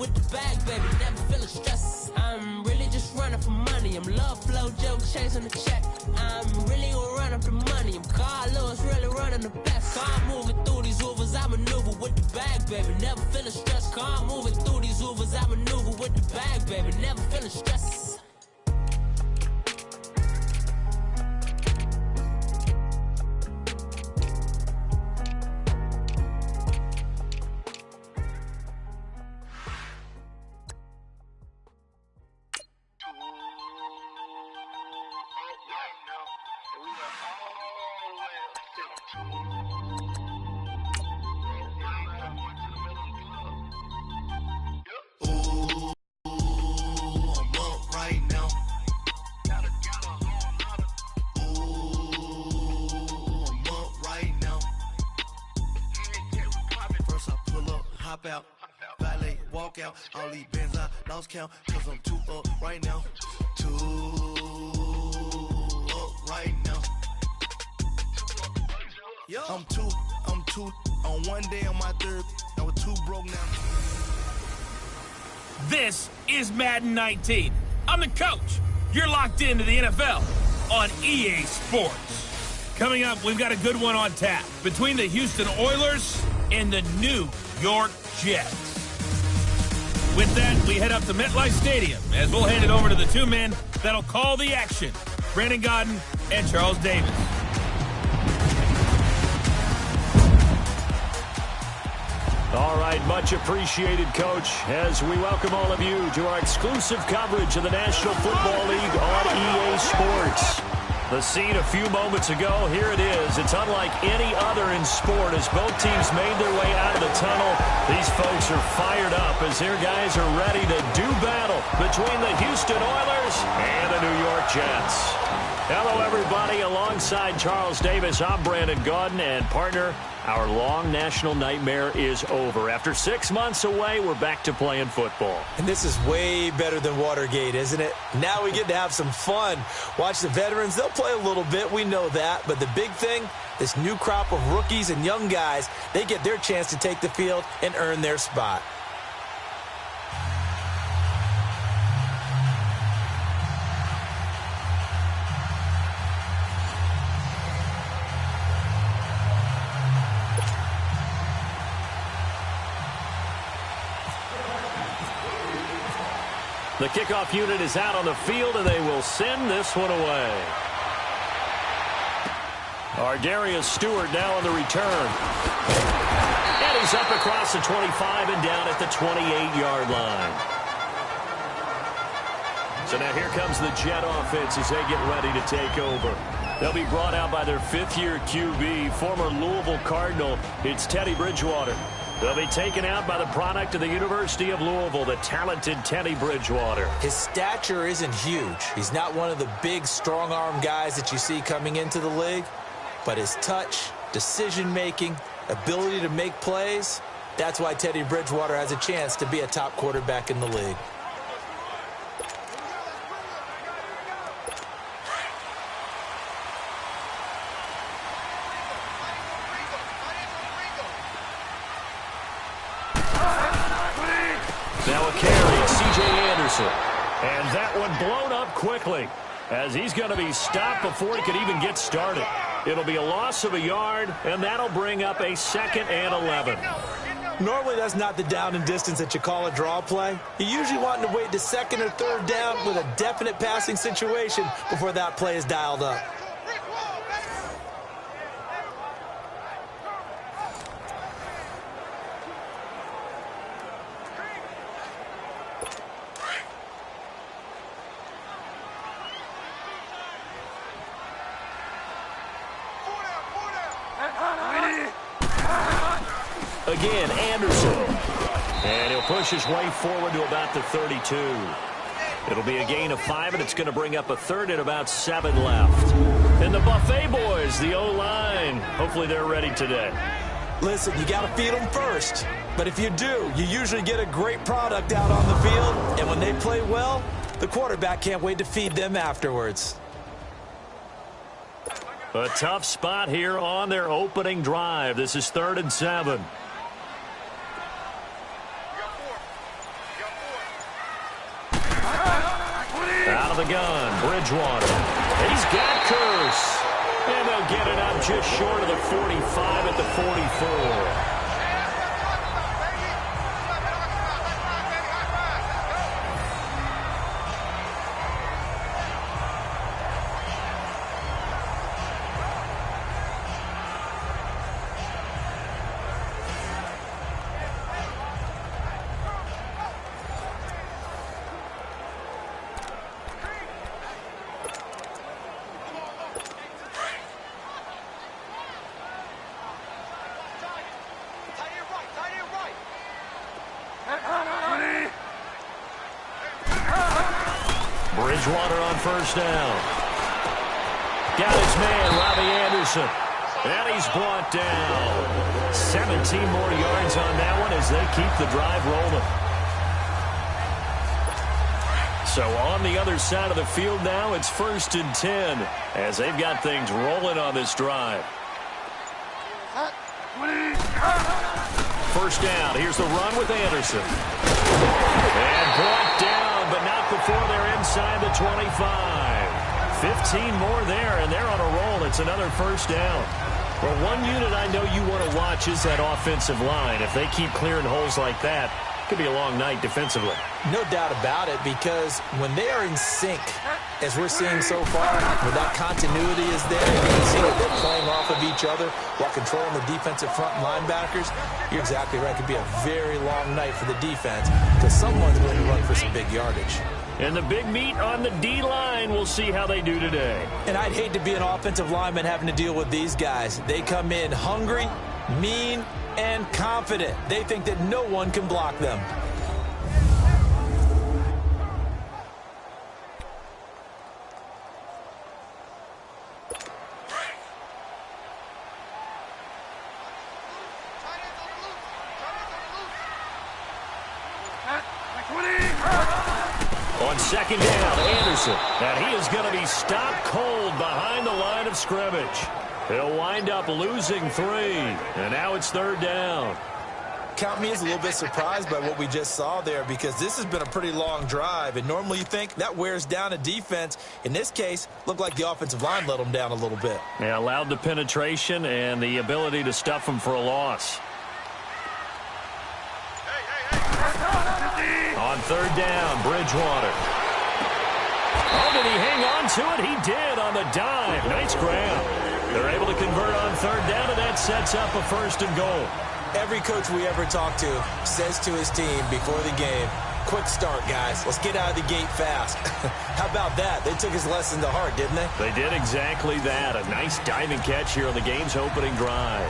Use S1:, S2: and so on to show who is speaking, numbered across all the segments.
S1: with the bag, baby, never feeling stress. I'm really just running for money. I'm love flow, joke, chasing the check. I'm really gonna run up the money. I'm Carlos, really running the best. Car moving through these Ubers, I maneuver with the bag, baby, never feeling stressed. Car moving through these Ubers, I maneuver with the bag, baby, never feeling stressed.
S2: Out, valet, walk out, all these bands I lost count, cause I'm too up right now, too up right now. Yo. I'm too, on one day on my third, I was too broke now.
S3: This is Madden 19. I'm the coach. You're locked into the NFL on EA Sports. Coming up, we've got a good one on tap between the Houston Oilers and the New York Jets. With that, we head up to MetLife Stadium as we'll hand it over to the two men that'll call the action, Brandon Gaudin and Charles Davis.
S4: All right, much appreciated, Coach, as we welcome all of you to our exclusive coverage of the National Football League on EA Sports. The scene a few moments ago, here it is. It's unlike any other in sport as both teams made their way out of the tunnel. These folks are fired up as their guys are ready to do battle between the Houston Oilers and the New York Jets. Hello, everybody. Alongside Charles Davis, I'm Brandon Gaudin, and partner, our long national nightmare is over. After 6 months away, we're back to playing football.
S5: And this is way better than Watergate, isn't it? Now we get to have some fun. Watch the veterans. They'll play a little bit. We know that. But the big thing, this new crop of rookies and young guys, they get their chance to take the field and earn their spot.
S4: The kickoff unit is out on the field, and they will send this one away. Darius Stewart now on the return. And he's up across the 25 and down at the 28-yard line. So now here comes the Jet offense as they get ready to take over. They'll be brought out by their fifth-year QB, former Louisville Cardinal. It's Teddy Bridgewater. They'll be taken out by the product of the University of Louisville, the talented Teddy Bridgewater.
S5: His stature isn't huge. He's not one of the big, strong-arm guys that you see coming into the league. But his touch, decision-making, ability to make plays, that's why Teddy Bridgewater has a chance to be a top quarterback in the league.
S4: Now a carry, C.J. Anderson. And that one blown up quickly as he's going to be stopped before he could even get started. It'll be a loss of a yard, and that'll bring up a 2nd and 11.
S5: Normally, that's not the down and distance that you call a draw play. You usually want to wait to 2nd or 3rd down with a definite passing situation before that play is dialed up.
S4: Again, Anderson. And he'll push his way forward to about the 32. It'll be a gain of 5, and it's going to bring up a 3rd and about 7 left. And the Buffet boys, the O-line, hopefully they're ready today.
S5: Listen, you got to feed them first. But if you do, you usually get a great product out on the field. And when they play well, the quarterback can't wait to feed them afterwards.
S4: A tough spot here on their opening drive. This is 3rd and 7. out of the gun. Bridgewater. He's got Curse. And they'll get it up just short of the 45 at the 44. Bridgewater on first down. Got his man, Robbie Anderson. And he's brought down. 17 more yards on that one as they keep the drive rolling. So on the other side of the field now, it's 1st and 10 as they've got things rolling on this drive. First down. Here's the run with Anderson. And brought down, but not before they're inside the 25. 15 more there, and they're on a roll. It's another first down. Well, one unit I know you want to watch is that offensive line. If they keep clearing holes like that, it could be a long night defensively. No doubt about it, because when they are in sync, as we're seeing so far, where that continuity is there, and you can see that they're playing off of each other while controlling the defensive front linebackers, you're exactly right. It could be a very long night for the defense because someone's going to run for some big yardage. And the big meat on the D-line, we'll see how they do today. And I'd hate to be an offensive lineman having to deal with these guys. They come in hungry, mean, and confident. They think that no one can block them. On second down, Anderson. And he is going to be stopped cold behind the line of scrimmage. He'll wind up losing 3. And now it's 3rd down. Count me as a little bit surprised by what we just saw there, because this has been a pretty long drive. And normally you think that wears down a defense. In this case, looked like the offensive line let them down a little bit. Yeah, allowed the penetration and the ability to stuff them for a loss. On 3rd down, Bridgewater. Oh, did he hang on to it? He did on the dive. Nice grab. They're able to convert on 3rd down, and that sets up a 1st and goal. Every coach we ever talk to says to his team before the game, quick start, guys. Let's get out of the gate fast. How about that? They took his lesson to heart, didn't they? They did exactly that. A nice diving catch here on the game's opening drive.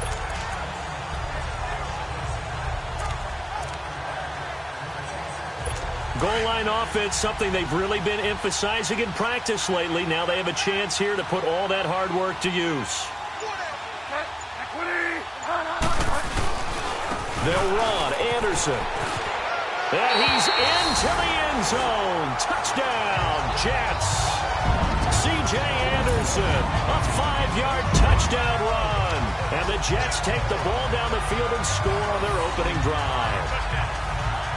S4: Goal line offense, something they've really been emphasizing in practice lately. Now they have a chance here to put all that hard work to use. They'll run. Anderson. And he's into the end zone. Touchdown, Jets. C.J. Anderson, a 5-yard touchdown run. And the Jets take the ball down the field and score on their opening drive.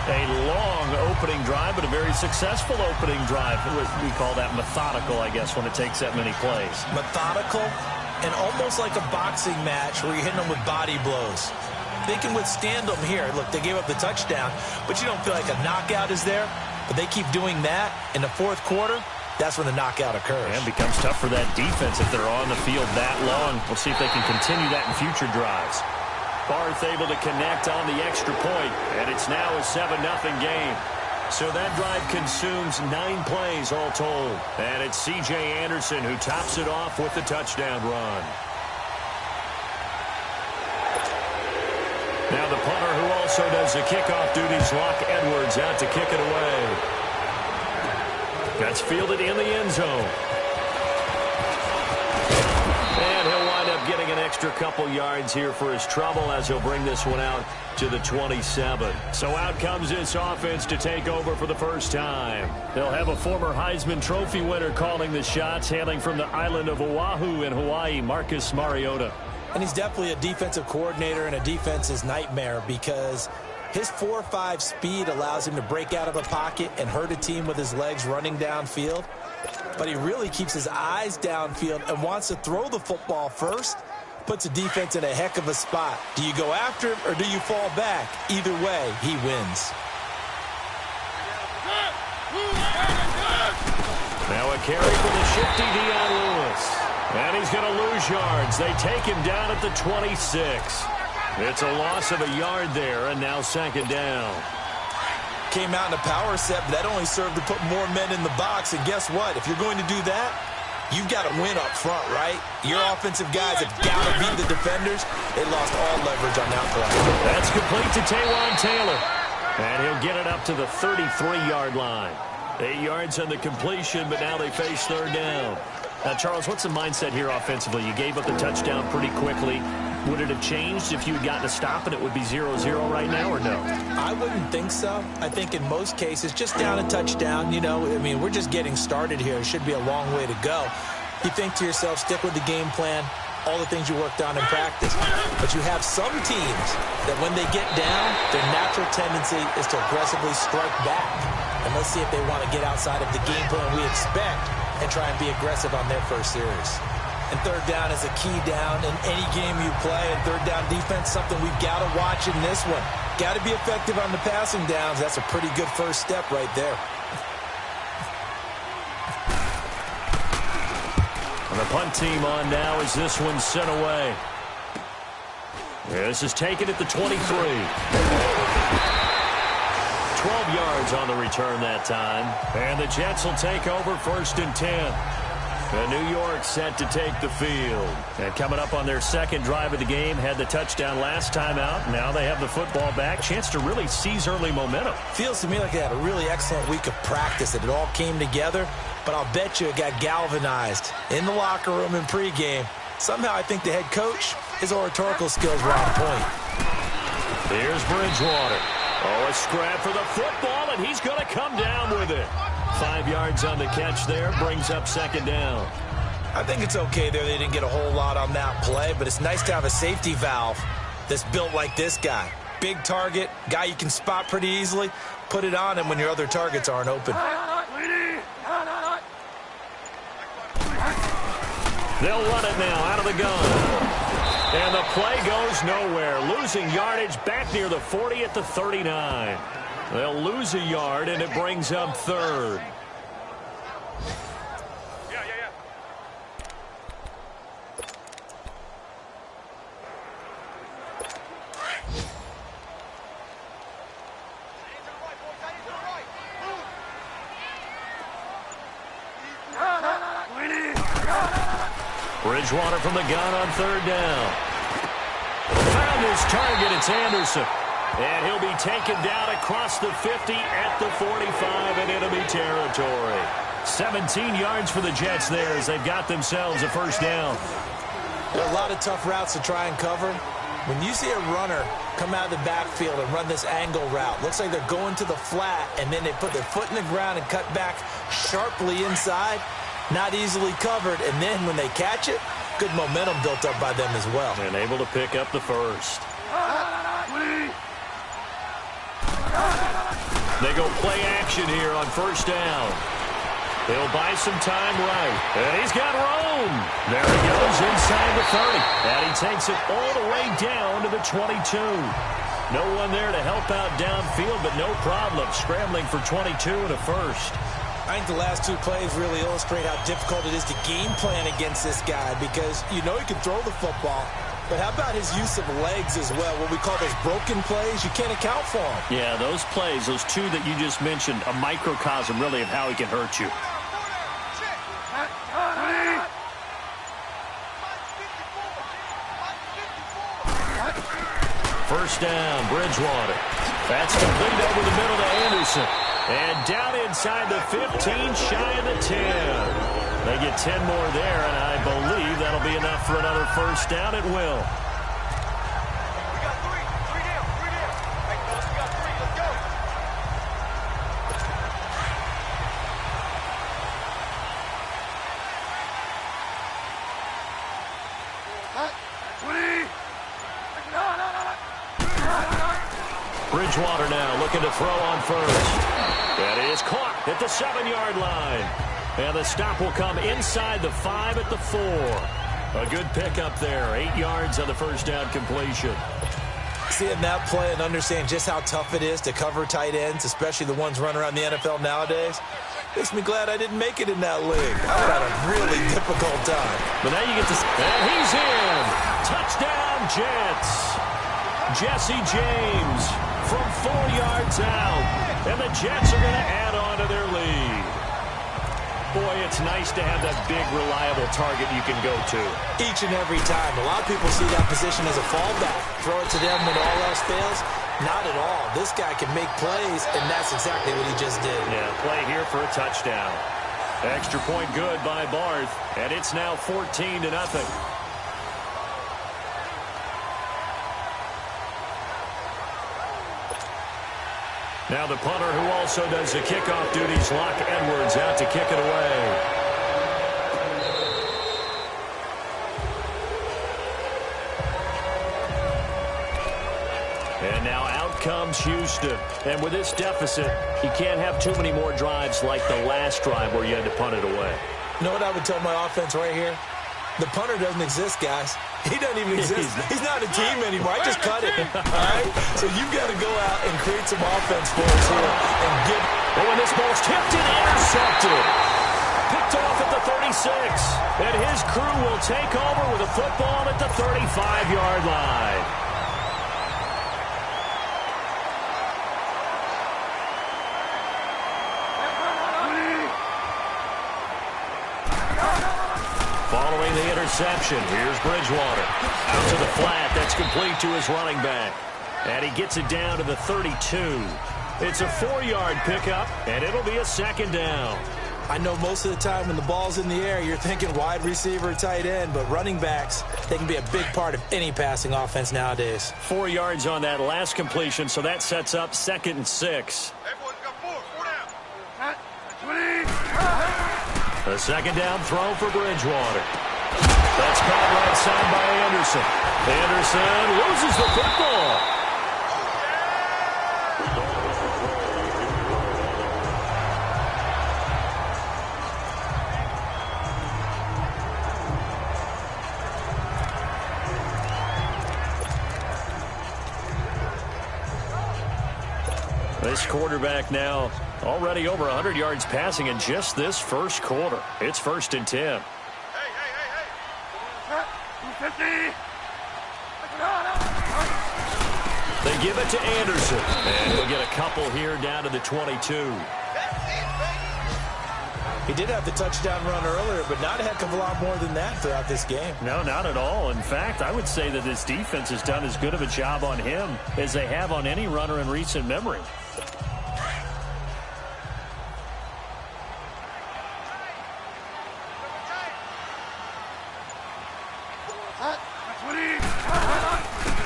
S4: A long opening drive, but a very successful opening drive. We call that methodical, I guess, when it takes that many plays. Methodical and almost like a boxing match where you're hitting them with body blows. They can withstand them here. Look, they gave up the touchdown, but you don't feel like a knockout is there. But they keep doing that in the 4th quarter. That's when the knockout occurs. And it becomes tough for that defense if they're on the field that long. We'll see if they can continue that in future drives. Barth able to connect on the extra point, and it's now a 7-0 game. So that drive consumes 9 plays all told. And it's C.J. Anderson who tops it off with the touchdown run. Now the punter who also does the kickoff duties, Locke Edwards, out to kick it away. That's fielded in the end zone. And he'll wind up getting an extra couple yards here for his trouble as he'll bring this one out to the 27. So out comes this offense to take over for the first time. They'll have a former Heisman Trophy winner calling the shots, hailing from the island of Oahu in Hawaii, Marcus Mariota. And he's definitely a defensive coordinator and a defense's nightmare because
S5: His 4.5 speed allows him to break out of a pocket and hurt a team with his legs running downfield. But he really keeps his eyes downfield and wants to throw the football first. Puts a defense in a heck of a spot. Do you go after him or do you fall back? Either way, he wins.
S4: Now a carry for the shifty Dion Lewis. And he's going to lose yards. They take him down at the 26. It's a loss of a yard there, and now second down.
S5: Came out in a power set, but that only served to put more men in the box. And guess what? If you're going to do that, you've got to win up front, right? Your offensive guys have got to beat the defenders. They lost all leverage on that play.
S4: That's complete to Taywan Taylor. And he'll get it up to the 33-yard line. 8 yards on the completion, but now they face third down. Now, Charles, what's the mindset here offensively? You gave up the touchdown pretty quickly. Would it have changed if you had gotten a stop and it would be 0-0 right now, or no?
S5: I wouldn't think so. I think in most cases, just down a touchdown, you know, I mean, we're just getting started here. It should be a long way to go. You think to yourself, stick with the game plan, all the things you worked on in practice. But you have some teams that when they get down, their natural tendency is to aggressively strike back. And let's see if they want to get outside of the game plan we expect and try and be aggressive on their first series. And third down is a key down in any game you play. And third down defense, something we've got to watch in this one. Got to be effective on the passing downs. That's a pretty good first step right there.
S4: And the punt team on now as this one's sent away. This is taken at the 23. 12 yards on the return that time. And the Jets will take over first and 10. And New York set to take the field. And coming up on their second drive of the game, had the touchdown last time out. Now they have the football back. Chance to really seize early momentum.
S5: Feels to me like they had a really excellent week of practice. It all came together. But I'll bet you it got galvanized in the locker room in pregame. Somehow I think the head coach, his oratorical skills were on point.
S4: Here's Bridgewater. Oh, a scrap for the football, and he's going to come down with it. 5 yards on the catch there, brings up second down.
S5: I think it's okay there. They didn't get a whole lot on that play, but it's nice to have a safety valve that's built like this guy. Big target, guy you can spot pretty easily. Put it on him when your other targets aren't open.
S4: They'll run it now out of the gun. And the play goes nowhere. Losing yardage back near the 40 at the 39. They'll lose a yard, and it brings up third. Bridgewater from the gun on third down. Found his target. It's Anderson. And he'll be taken down across the 50 at the 45 in enemy territory. 17 yards for the Jets there as they've got themselves a first down.
S5: There are a lot of tough routes to try and cover. When you see a runner come out of the backfield and run this angle route, looks like they're going to the flat, and then they put their foot in the ground and cut back sharply inside. Not easily covered, and then when they catch it, good momentum built up by them as well.
S4: And able to pick up the first. They go play action here on first down. He'll buy some time right. And he's got room. There he goes inside the 30. And he takes it all the way down to the 22. No one there to help out downfield, but no problem. Scrambling for 22 and a first.
S5: I think the last two plays really illustrate how difficult it is to game plan against this guy because you know he can throw the football. But how about his use of legs as well? What we call those broken plays, you can't account for them.
S4: Yeah, those plays, those two that you just mentioned, a microcosm really of how he can hurt you. First down, Bridgewater. That's complete over the middle to Anderson. And down inside the 15, shy of the 10. They get 10 more there, and I believe that'll be enough for another first down. It will.
S2: We got three. Three down. Hey, fellas, we got three. Let's go.
S4: Bridgewater now looking to throw on first. That is caught at the 7-yard line. And the stop will come inside the 5 at the 4. A good pickup there. 8 yards on the first down completion.
S5: Seeing that play and understand just how tough it is to cover tight ends, especially the ones running around the NFL nowadays, makes me glad I didn't make it in that league. I would have had a really difficult time.
S4: But now you get to... And he's in! Touchdown, Jets! Jesse James from 4 yards out. And the Jets are going to add on to their lead. Boy, it's nice to have that big, reliable target you can go to.
S5: Each and every time. A lot of people see that position as a fallback. Throw it to them when all else fails. Not at all. This guy can make plays, and that's exactly what he just did.
S4: Yeah, play here for a touchdown. Extra point good by Barth, and it's now 14-0. Now the punter who also does the kickoff duties, Locke Edwards, out to kick it away. And now out comes Houston. And with this deficit, you can't have too many more drives like the last drive where you had to punt it away.
S5: You know what I would tell my offense right here? The punter doesn't exist, guys. He doesn't even exist. He's not a team anymore. I just cut it. All right? So you've got to go out and create some offense for us here and get.
S4: Oh, and this ball's tipped and intercepted. Picked off at the 36. And his crew will take over with a football at the 35-yard line. Following the interception, here's Bridgewater. Out to the flat, that's complete to his running back. And he gets it down to the 32. It's a 4-yard pickup, and it'll be a second down.
S5: I know most of the time when the ball's in the air, you're thinking wide receiver, tight end, but running backs, they can be a big part of any passing offense nowadays.
S4: 4 yards on that last completion, so that sets up 2nd and 6. A second down throw for Bridgewater. That's caught right side by Anderson. Anderson loses the football. This quarterback now already over 100 yards passing in just this first quarter. It's 1st and 10. They give it to Anderson. And he'll get a couple here down to the 22.
S5: He did have the touchdown run earlier, but not a heck of a lot more than that throughout this game.
S4: No, not at all. In fact, I would say that this defense has done as good of a job on him as they have on any runner in recent memory.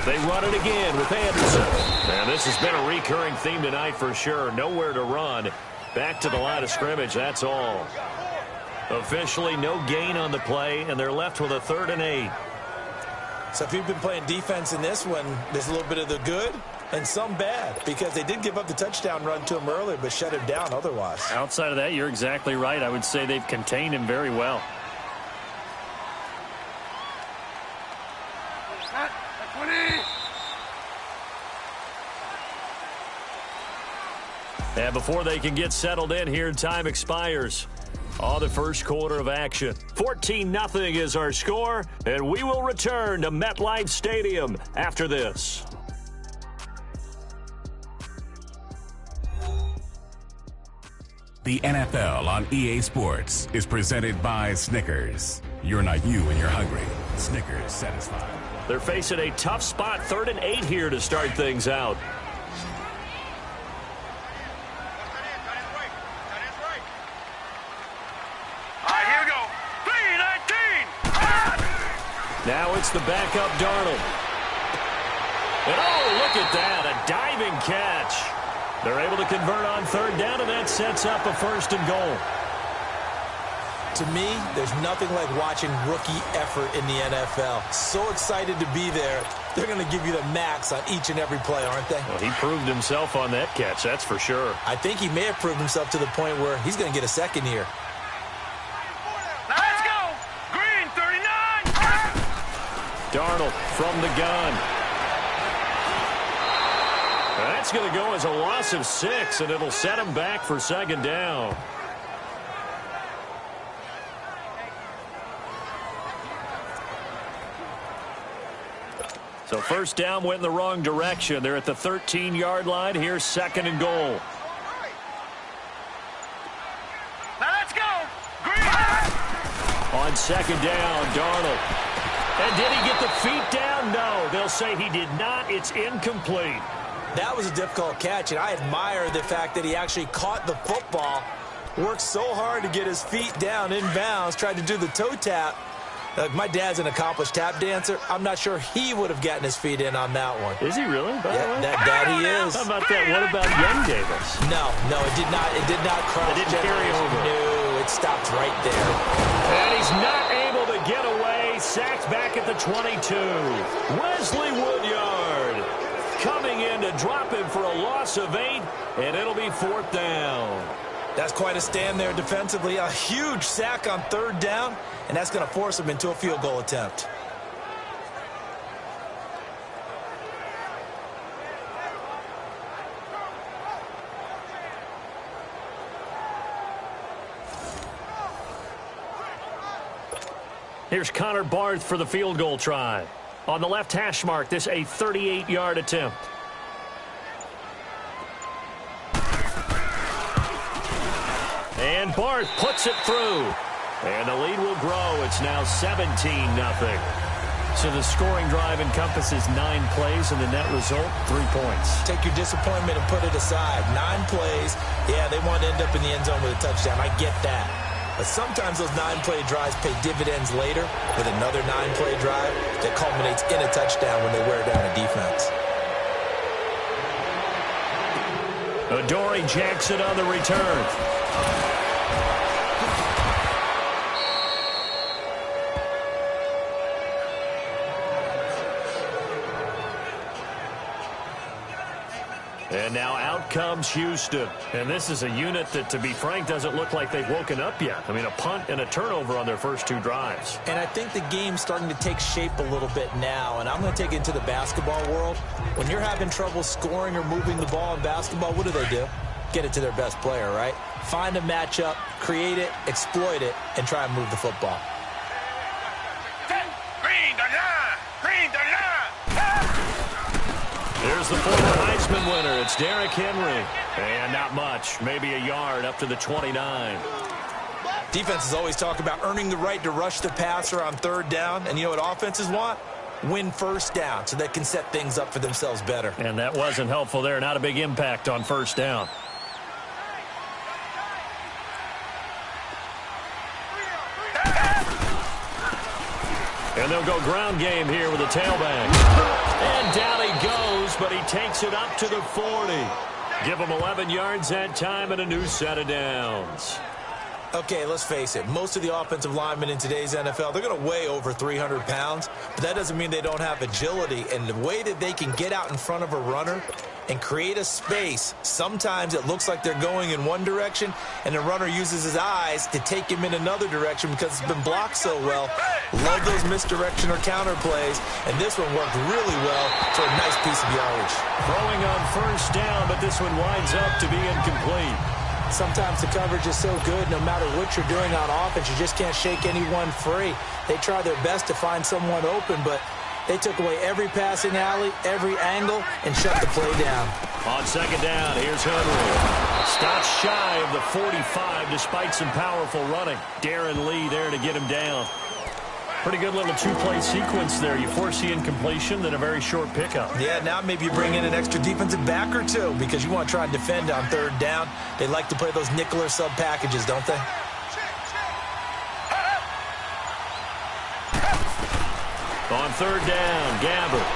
S4: They run it again with Anderson. And this has been a recurring theme tonight for sure. Nowhere to run. Back to the line of scrimmage, that's all. Officially no gain on the play, and they're left with a 3rd and 8.
S5: So if you've been playing defense in this one, there's a little bit of the good and some bad, because they did give up the touchdown run to him earlier, but shut him down otherwise.
S4: Outside of that, you're exactly right. I would say they've contained him very well. And before they can get settled in here, time expires on the first quarter of action. 14-0 is our score, and we will return to MetLife Stadium after this.
S6: The NFL on EA Sports is presented by Snickers. You're not you when you're hungry. Snickers satisfied.
S4: They're facing a tough spot, 3rd and 8 here to start things out. Now it's the backup Darnold. And oh, look at that, a diving catch. They're able to convert on 3rd down, and that sets up a 1st and goal.
S5: To me, there's nothing like watching rookie effort in the NFL. So excited to be there. They're going to give you the max on each and every play, aren't they?
S4: Well, he proved himself on that catch, that's for sure.
S5: I think he may have proved himself to the point where he's going to get a second here.
S3: Let's go! Green, 39!
S4: Darnold from the gun. That's going to go as a loss of 6, and it'll set him back for second down. So first down went in the wrong direction. They're at the 13-yard line. Here's second and goal.
S3: Now let's go! Green!
S4: On second down, Darnold. And did he get the feet down? No, they'll say he did not. It's incomplete.
S5: That was a difficult catch, and I admire the fact that he actually caught the football, worked so hard to get his feet down in bounds, tried to do the toe tap. My dad's an accomplished tap dancer. I'm not sure he would have gotten his feet in on that one.
S4: Is he really?
S5: Yeah, that he is.
S4: How about that? What about Young Davis?
S5: No, it did not. It did not cross.
S4: It didn't carry over.
S5: No, it stopped right there.
S4: And he's not able to get away. Sacked back at the 22. Wesley Woodyard coming in to drop him for a loss of 8, and it'll be fourth down.
S5: That's quite a stand there defensively. A huge sack on third down, and that's going to force him into a field goal attempt.
S4: Here's Connor Barth for the field goal try. On the left hash mark, this a 38-yard attempt. And Barth puts it through. And the lead will grow. It's now 17-0. So the scoring drive encompasses 9 plays, and the net result, 3 points.
S5: Take your disappointment and put it aside. 9 plays. Yeah, they want to end up in the end zone with a touchdown. I get that. But sometimes those 9-play drives pay dividends later with another 9-play drive that culminates in a touchdown when they wear down a defense.
S4: Adoree Jackson on the return. And now out comes Houston. And this is a unit that, to be frank, doesn't look like they've woken up yet. I mean, a punt and a turnover on their first 2 drives.
S5: And I think the game's starting to take shape a little bit now. And I'm going to take it into the basketball world. When you're having trouble scoring or moving the ball in basketball, what do? Get it to their best player, right? Find a matchup, create it, exploit it, and try and move the football.
S4: Here's the former Heisman winner. It's Derrick Henry. And not much. Maybe a yard up to the 29.
S5: Defenses always talk about earning the right to rush the passer on third down. And you know what offenses want? Win first down so they can set things up for themselves better.
S4: And that wasn't helpful there. Not a big impact on first down. And they'll go ground game here with a tailback. And down he goes, but he takes it up to the 40. Give him 11 yards that time and a new set of downs.
S5: Okay, let's face it. Most of the offensive linemen in today's NFL, they're going to weigh over 300 pounds, but that doesn't mean they don't have agility. And the way that they can get out in front of a runner and create a space, sometimes it looks like they're going in one direction, and the runner uses his eyes to take him in another direction because it's been blocked so well. Love those misdirection or counter plays, and this one worked really well for a nice piece of yardage.
S4: Throwing on first down, but this one winds up to be incomplete.
S5: Sometimes the coverage is so good, no matter what you're doing on offense, you just can't shake anyone free. They try their best to find someone open, but they took away every passing alley, every angle, and shut the play down.
S4: On second down, here's Henry. Stops shy of the 45 despite some powerful running. Darren Lee there to get him down. Pretty good little 2-play sequence there. You force the incompletion, then a very short pickup.
S5: Yeah, now maybe you bring in an extra defensive back or two because you want to try and defend on third down. They like to play those nickel or sub packages, don't they?
S4: On third down, Gabbert.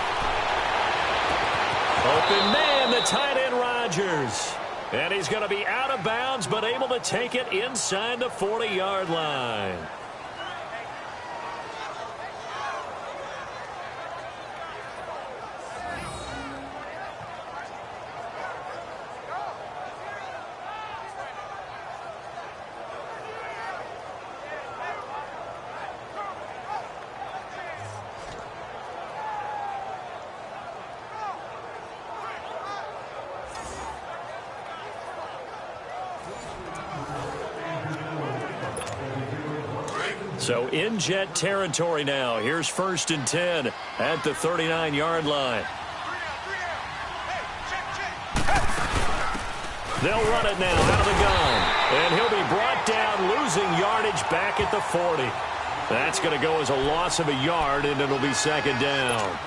S4: Open man, the tight end Rodgers. And he's going to be out of bounds, but able to take it inside the 40-yard line. So in jet territory now. Here's 1st and 10 at the 39-yard line. They'll run it now out of the gun. And he'll be brought down, losing yardage back at the 40. That's going to go as a loss of a yard, and it'll be 2nd down.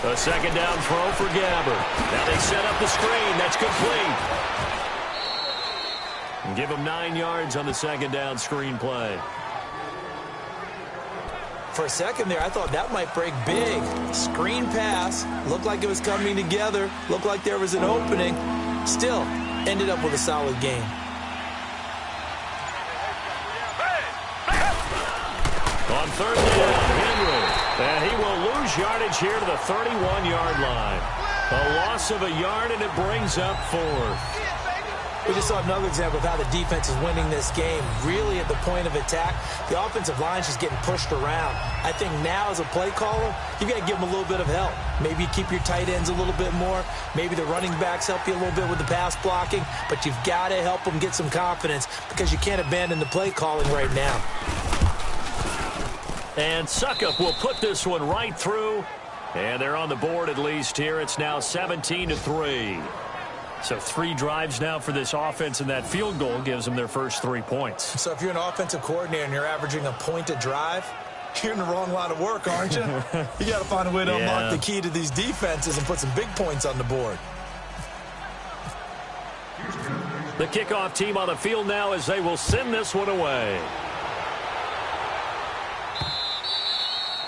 S4: A 2nd down throw for Gabbert. Now they set up the screen. That's complete. Give him 9 yards on the 2nd down screen play.
S5: For a second there, I thought that might break big. Screen pass. Looked like it was coming together. Looked like there was an opening. Still, ended up with a solid game.
S4: On 3rd down, Henry. And he will lose yardage here to the 31-yard line. A loss of a yard, and it brings up 4th.
S5: We just saw another example of how the defense is winning this game. Really at the point of attack, the offensive line is just getting pushed around. I think now as a play caller, you got to give them a little bit of help. Maybe you keep your tight ends a little bit more. Maybe the running backs help you a little bit with the pass blocking. But you've got to help them get some confidence because you can't abandon the play calling right now.
S4: And Suckup will put this one right through. And they're on the board at least here. It's now 17-3. So 3 drives now for this offense, and that field goal gives them their first 3 points.
S5: So if you're an offensive coordinator and you're averaging a point a drive, you're in the wrong line of work, aren't you? You got to find a way to unlock the key to these defenses and put some big points on the board.
S4: The kickoff team on the field now as they will send this one away.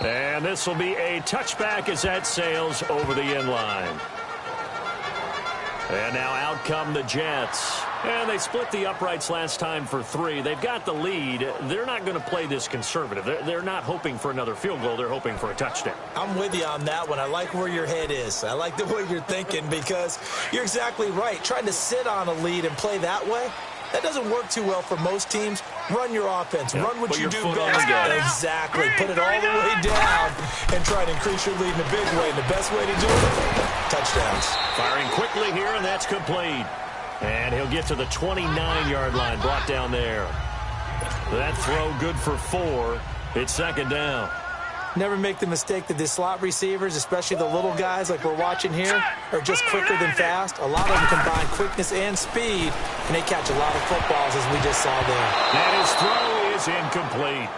S4: And this will be a touchback as that sails over the end line. And now out come the Jets. And they split the uprights last time for 3. They've got the lead. They're not going to play this conservative. They're not hoping for another field goal. They're hoping for a touchdown.
S5: I'm with you on that one. I like where your head is. I like the way you're thinking because you're exactly right. Trying to sit on a lead and play that way, that doesn't work too well for most teams. Run your offense.
S4: Yeah,
S5: run what you do best.
S4: Exactly.
S5: Put it all the way down and try to increase your lead in a big way. And the best way to do it, touchdowns.
S4: Firing quickly here, and that's complete. And he'll get to the 29-yard line, brought down there. That throw good for 4. It's 2nd down.
S5: Never make the mistake that the slot receivers, especially the little guys like we're watching here, are just quicker than fast. A lot of them combine quickness and speed, and they catch a lot of footballs, as we just saw there.
S4: And his throw is incomplete.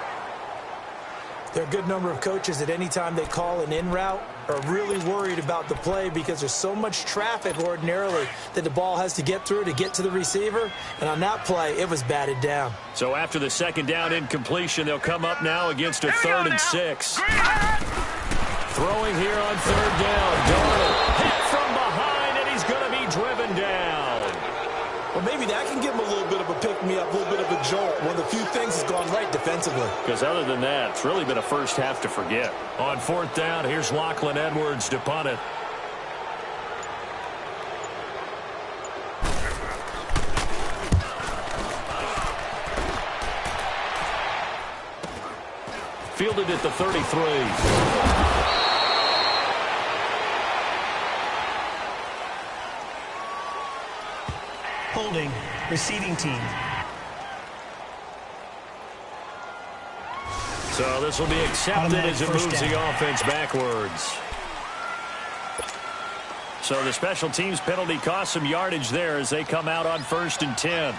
S5: There are a good number of coaches at any time they call an in route are really worried about the play because there's so much traffic ordinarily that the ball has to get through to get to the receiver. And on that play, it was batted down.
S4: So after the 2nd down incompletion, they'll come up now against a 3rd and 6. Throwing here on 3rd down. Darnold hit from behind, and he's going to be driven down.
S5: Well, maybe that can give him a little bit of a pick-me-up, a little bit of a jolt. One of the few things has gone right defensively.
S4: Because other than that, it's really been a first half to forget. On 4th down, here's Lachlan Edwards to punt it. Fielded at the 33.
S7: Holding, receiving team.
S4: So this will be accepted as it moves the offense backwards. So the special teams penalty cost some yardage there as they come out on 1st and 10.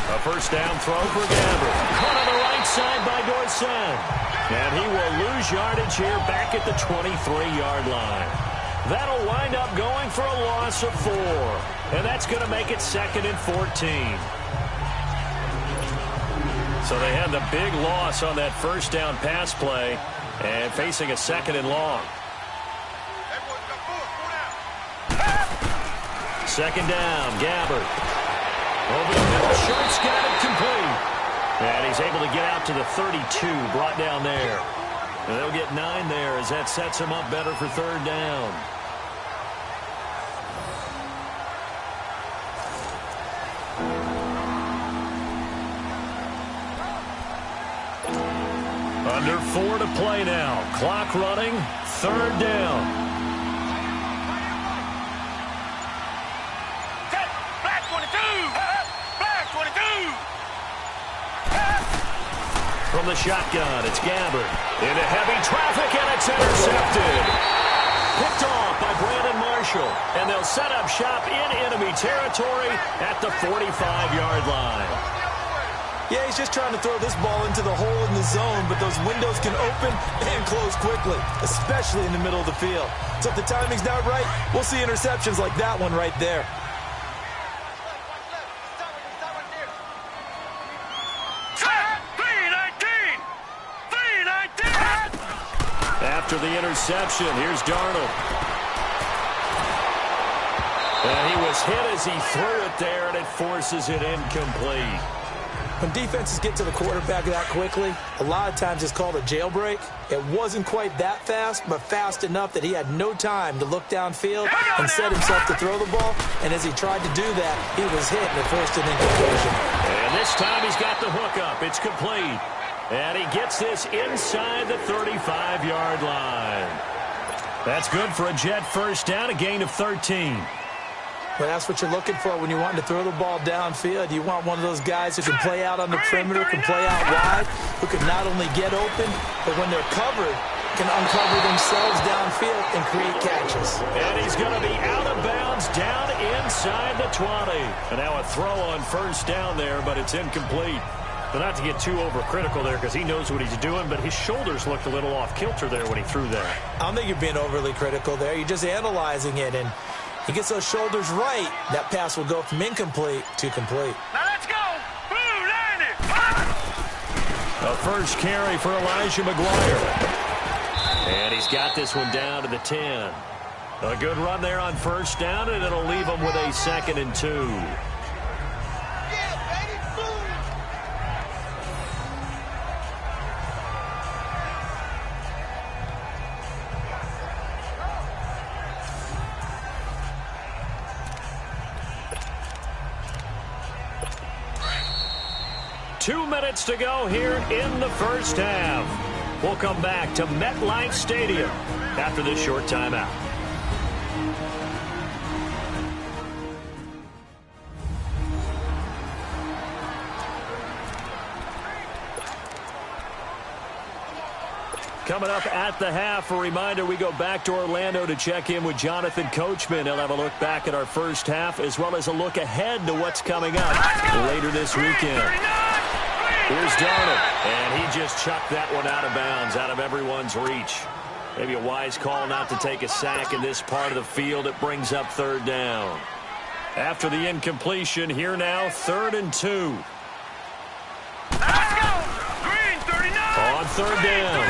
S4: A 1st down throw for Gabbert. Caught on the right side by Dorsett. And he will lose yardage here back at the 23-yard line. That'll wind up going for a loss of 4. And that's going to make it 2nd and 14. So they had the big loss on that first down pass play and facing a 2nd and long. 2nd down, Gabbard. Over the middle, Schultz got it complete. And he's able to get out to the 32, brought down there. And they'll get 9 there as that sets him up better for 3rd down. Under 4 to play now. Clock running, 3rd down. From the shotgun, it's Gabbard. Into heavy traffic, and it's intercepted. Picked off by Brandon Marshall. And they'll set up shop in enemy territory at the 45-yard line.
S5: Yeah, he's just trying to throw this ball into the hole in the zone, but those windows can open and close quickly, especially in the middle of the field. So if the timing's not right, we'll see interceptions like that one right there.
S4: After the interception, here's Darnold. And he was hit as he threw it there, and it forces it incomplete.
S5: When defenses get to the quarterback that quickly, a lot of times it's called a jailbreak. It wasn't quite that fast, but fast enough that he had no time to look downfield and set himself to throw the ball. And as he tried to do that, he was hit and it forced an incompletion.
S4: And this time he's got the hook up. It's complete. And he gets this inside the 35-yard line. That's good for a Jet first down, a gain of 13.
S5: Well, that's what you're looking for when you want to throw the ball downfield. You want one of those guys who can play out on the perimeter, can play out wide, who can not only get open, but when they're covered, can uncover themselves downfield and create catches.
S4: And he's going to be out of bounds down inside the 20. And now a throw on first down there, but it's incomplete. But not to get too overcritical there because he knows what he's doing, but his shoulders looked a little off kilter there when he threw that.
S5: I don't think you're being overly critical there. You're just analyzing it, and he gets those shoulders right, that pass will go from incomplete to complete.
S8: Now let's go! Blue, land it!
S4: A first carry for Elijah McGuire. And he's got this one down to the 10. A good run there on first down, and it'll leave him with a 2nd and 2. 2 minutes to go here in the first half. We'll come back to MetLife Stadium after this short timeout. Coming up at the half, a reminder, we go back to Orlando to check in with Jonathan Coachman. He'll have a look back at our first half as well as a look ahead to what's coming up later this weekend. Here's Darnold, and he just chucked that one out of bounds, out of everyone's reach. Maybe a wise call not to take a sack in this part of the field. It brings up 3rd down. After the incompletion, here now, 3rd and 2.
S8: Let's go! Green, 39!
S4: On 3rd down,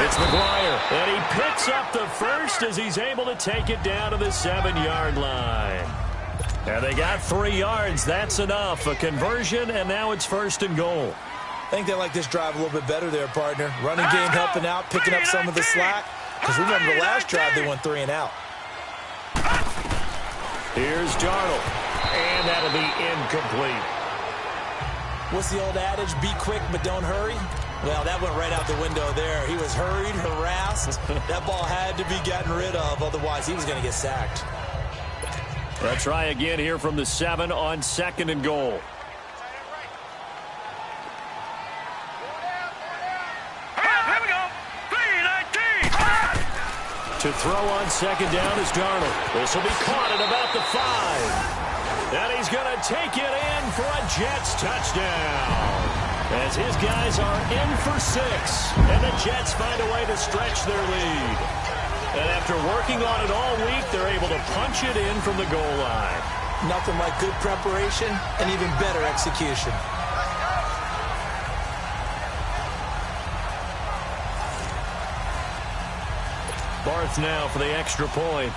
S4: it's McGuire, and he picks up the first as he's able to take it down to the 7-yard line. And they got 3 yards. That's enough. A conversion, and now it's 1st and goal.
S5: I think they like this drive a little bit better there, partner. Running game helping out, picking up some of the slack. Because remember the last drive, they went 3 and out.
S4: Here's Darnold, and that'll be incomplete.
S5: What's the old adage? Be quick, but don't hurry. Well, that went right out the window there. He was hurried, harassed. That ball had to be gotten rid of, otherwise he was going to get sacked.
S4: Let's try again here from the 7 on 2nd and goal. To throw on 2nd down is Darnold. This will be caught at about the 5. And he's going to take it in for a Jets touchdown. As his guys are in for 6. And the Jets find a way to stretch their lead. And after working on it all week, they're able to punch it in from the goal line.
S5: Nothing like good preparation and even better execution.
S4: Barth now for the extra point.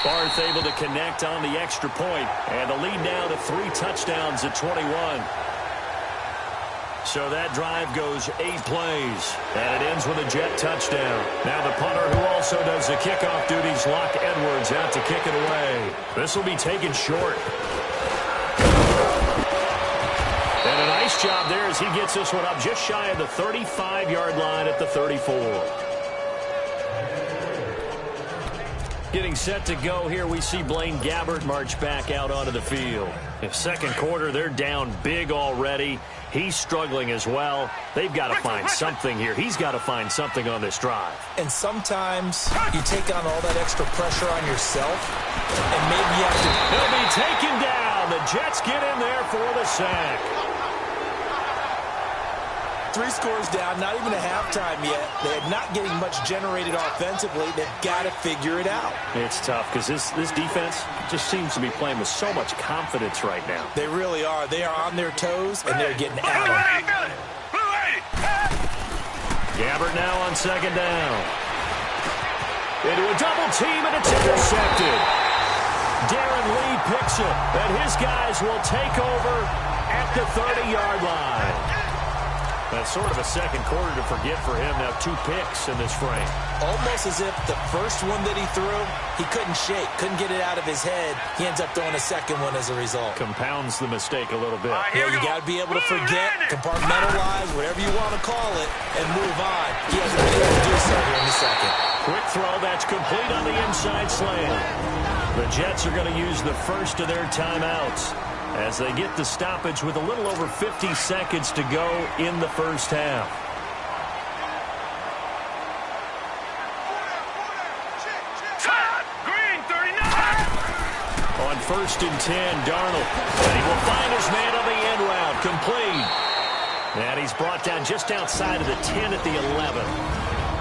S4: Barth able to connect on the extra point, and the lead now to 3 touchdowns at 21. So that drive goes 8 plays, and it ends with a Jet touchdown. Now the punter who also does the kickoff duties, Locke Edwards, out to kick it away. This will be taken short. And a nice job there as he gets this one up just shy of the 35-yard line at the 34. Getting set to go here, we see Blaine Gabbert march back out onto the field. In second quarter, they're down big already. He's struggling as well. They've got to find something here. He's got to find something on this drive.
S5: And sometimes you take on all that extra pressure on yourself, and maybe you have to...
S4: He'll be taken down. The Jets get in there for the sack.
S5: 3 scores down, not even a halftime yet. They're not getting much generated offensively. They've got to figure it out.
S4: It's tough because this defense just seems to be playing with so much confidence right now.
S5: They really are. They are on their toes, and they're getting at them.
S4: Gabbert now on second down. Into a double team, and it's intercepted. Darren Lee picks it, and his guys will take over at the 30-yard line. That's sort of a second quarter to forget for him. Now 2 picks in this frame.
S5: Almost as if the first one that he threw, he couldn't shake, couldn't get it out of his head. He ends up throwing a second one as a result.
S4: Compounds the mistake a little bit.
S5: Yeah, you got to be able to forget, compartmentalize, whatever you want to call it, and move on. He hasn't been able to do so here in the second.
S4: Quick throw, that's complete on the inside slant. The Jets are going to use the first of their timeouts as they get the stoppage with a little over 50 seconds to go in the first half.
S8: Green, 39.
S4: On 1st and 10, Darnold. And he will find his man on the end route. Complete. And he's brought down just outside of the 10 at the 11.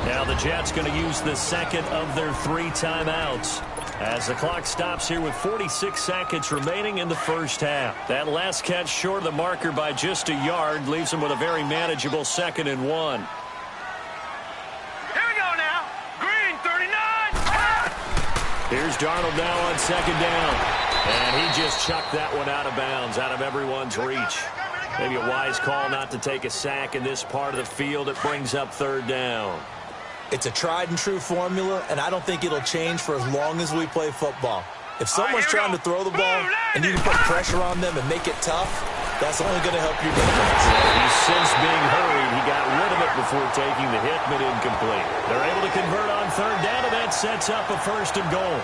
S4: Now the Jets going to use the second of their 3 timeouts as the clock stops here with 46 seconds remaining in the first half. That last catch short of the marker by just a yard leaves them with a very manageable 2nd and 1.
S8: Here we go now. Green, 39.
S4: Here's Darnold now on second down. And he just chucked that one out of bounds, out of everyone's reach. Maybe a wise call not to take a sack in this part of the field. It brings up 3rd down.
S5: It's a tried-and-true formula, and I don't think it'll change for as long as we play football. If someone's trying to throw the ball and you can put pressure on them and make it tough, that's only going to help your defense.
S4: He's since being hurried. He got rid of it before taking the hit, but incomplete. They're able to convert on 3rd down, and that sets up a 1st and goal.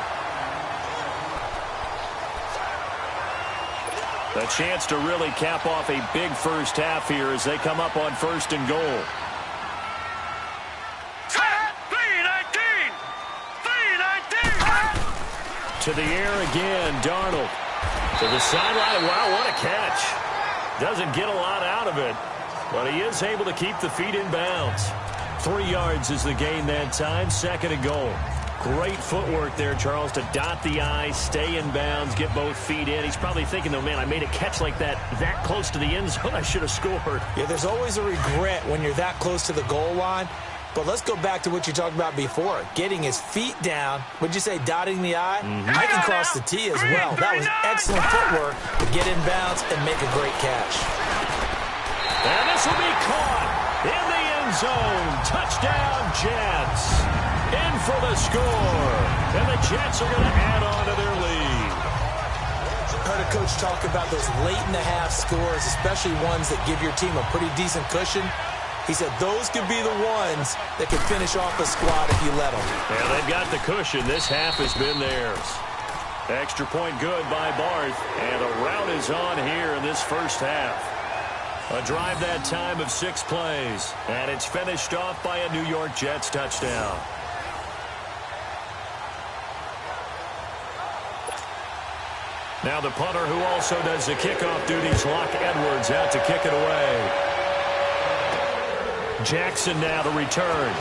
S4: A chance to really cap off a big first half here as they come up on 1st and goal. To the air again, Darnold. To the sideline. Wow, what a catch. Doesn't get a lot out of it, but he is able to keep the feet in bounds. 3 yards is the gain that time. 2nd and goal. Great footwork there, Charles, to dot the I, stay in bounds, get both feet in. He's probably thinking, though, man, I made a catch like that close to the end zone. I should have scored.
S5: Yeah, there's always a regret when you're that close to the goal line. But let's go back to what you talked about before. Getting his feet down. Would you say dotting the I? I can cross the T as well. That was excellent footwork to get in bounds and make a great catch.
S4: And this will be caught in the end zone. Touchdown, Jets. In for the score. And the Jets are going to add on to their lead.
S5: Heard a coach talk about those late-in-the-half scores, especially ones that give your team a pretty decent cushion. He said those could be the ones that could finish off a squad if you let them.
S4: Yeah, they've got the cushion. This half has been theirs. Extra point good by Barth. And a rout is on here in this first half. A drive that time of 6 plays. And it's finished off by a New York Jets touchdown. Now the punter who also does the kickoff duties, Locke Edwards, out to kick it away. Jackson now to return.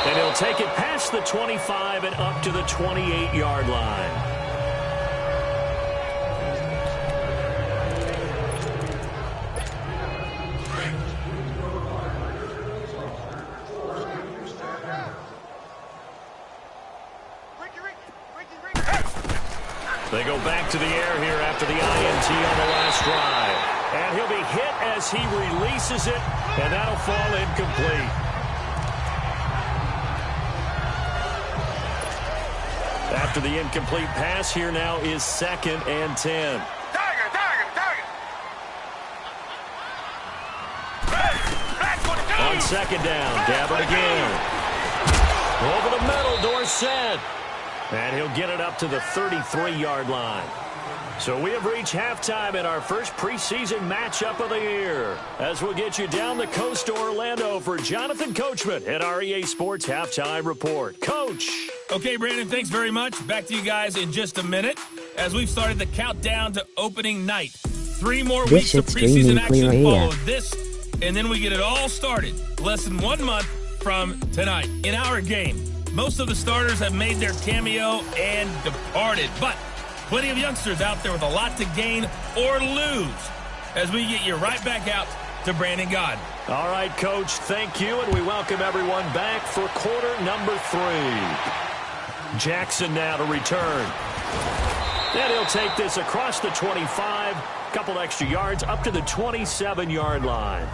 S4: And he'll take it past the 25 and up to the 28-yard line. They go back to the air here after the INT on the last drive. And he'll be hit as he releases it, and that'll fall incomplete. After the incomplete pass, here now is 2nd and 10. On 2nd down, Gabbard again. Over the middle, Dorsett. And he'll get it up to the 33-yard line. So we have reached halftime in our first preseason matchup of the year, as we'll get you down the coast to Orlando for Jonathan Coachman at our EA Sports Halftime Report. Coach.
S3: Okay, Brandon, thanks very much. Back to you guys in just a minute as we've started the countdown to opening night. 3 more weeks of preseason action follow this, and then we get it all started less than 1 month from tonight. In our game, most of the starters have made their cameo and departed, but plenty of youngsters out there with a lot to gain or lose as we get you right back out to Brandon Gaudin.
S4: All right, Coach, thank you, and we welcome everyone back for quarter number 3. Jackson now to return. And he'll take this across the 25, couple extra yards up to the 27-yard line.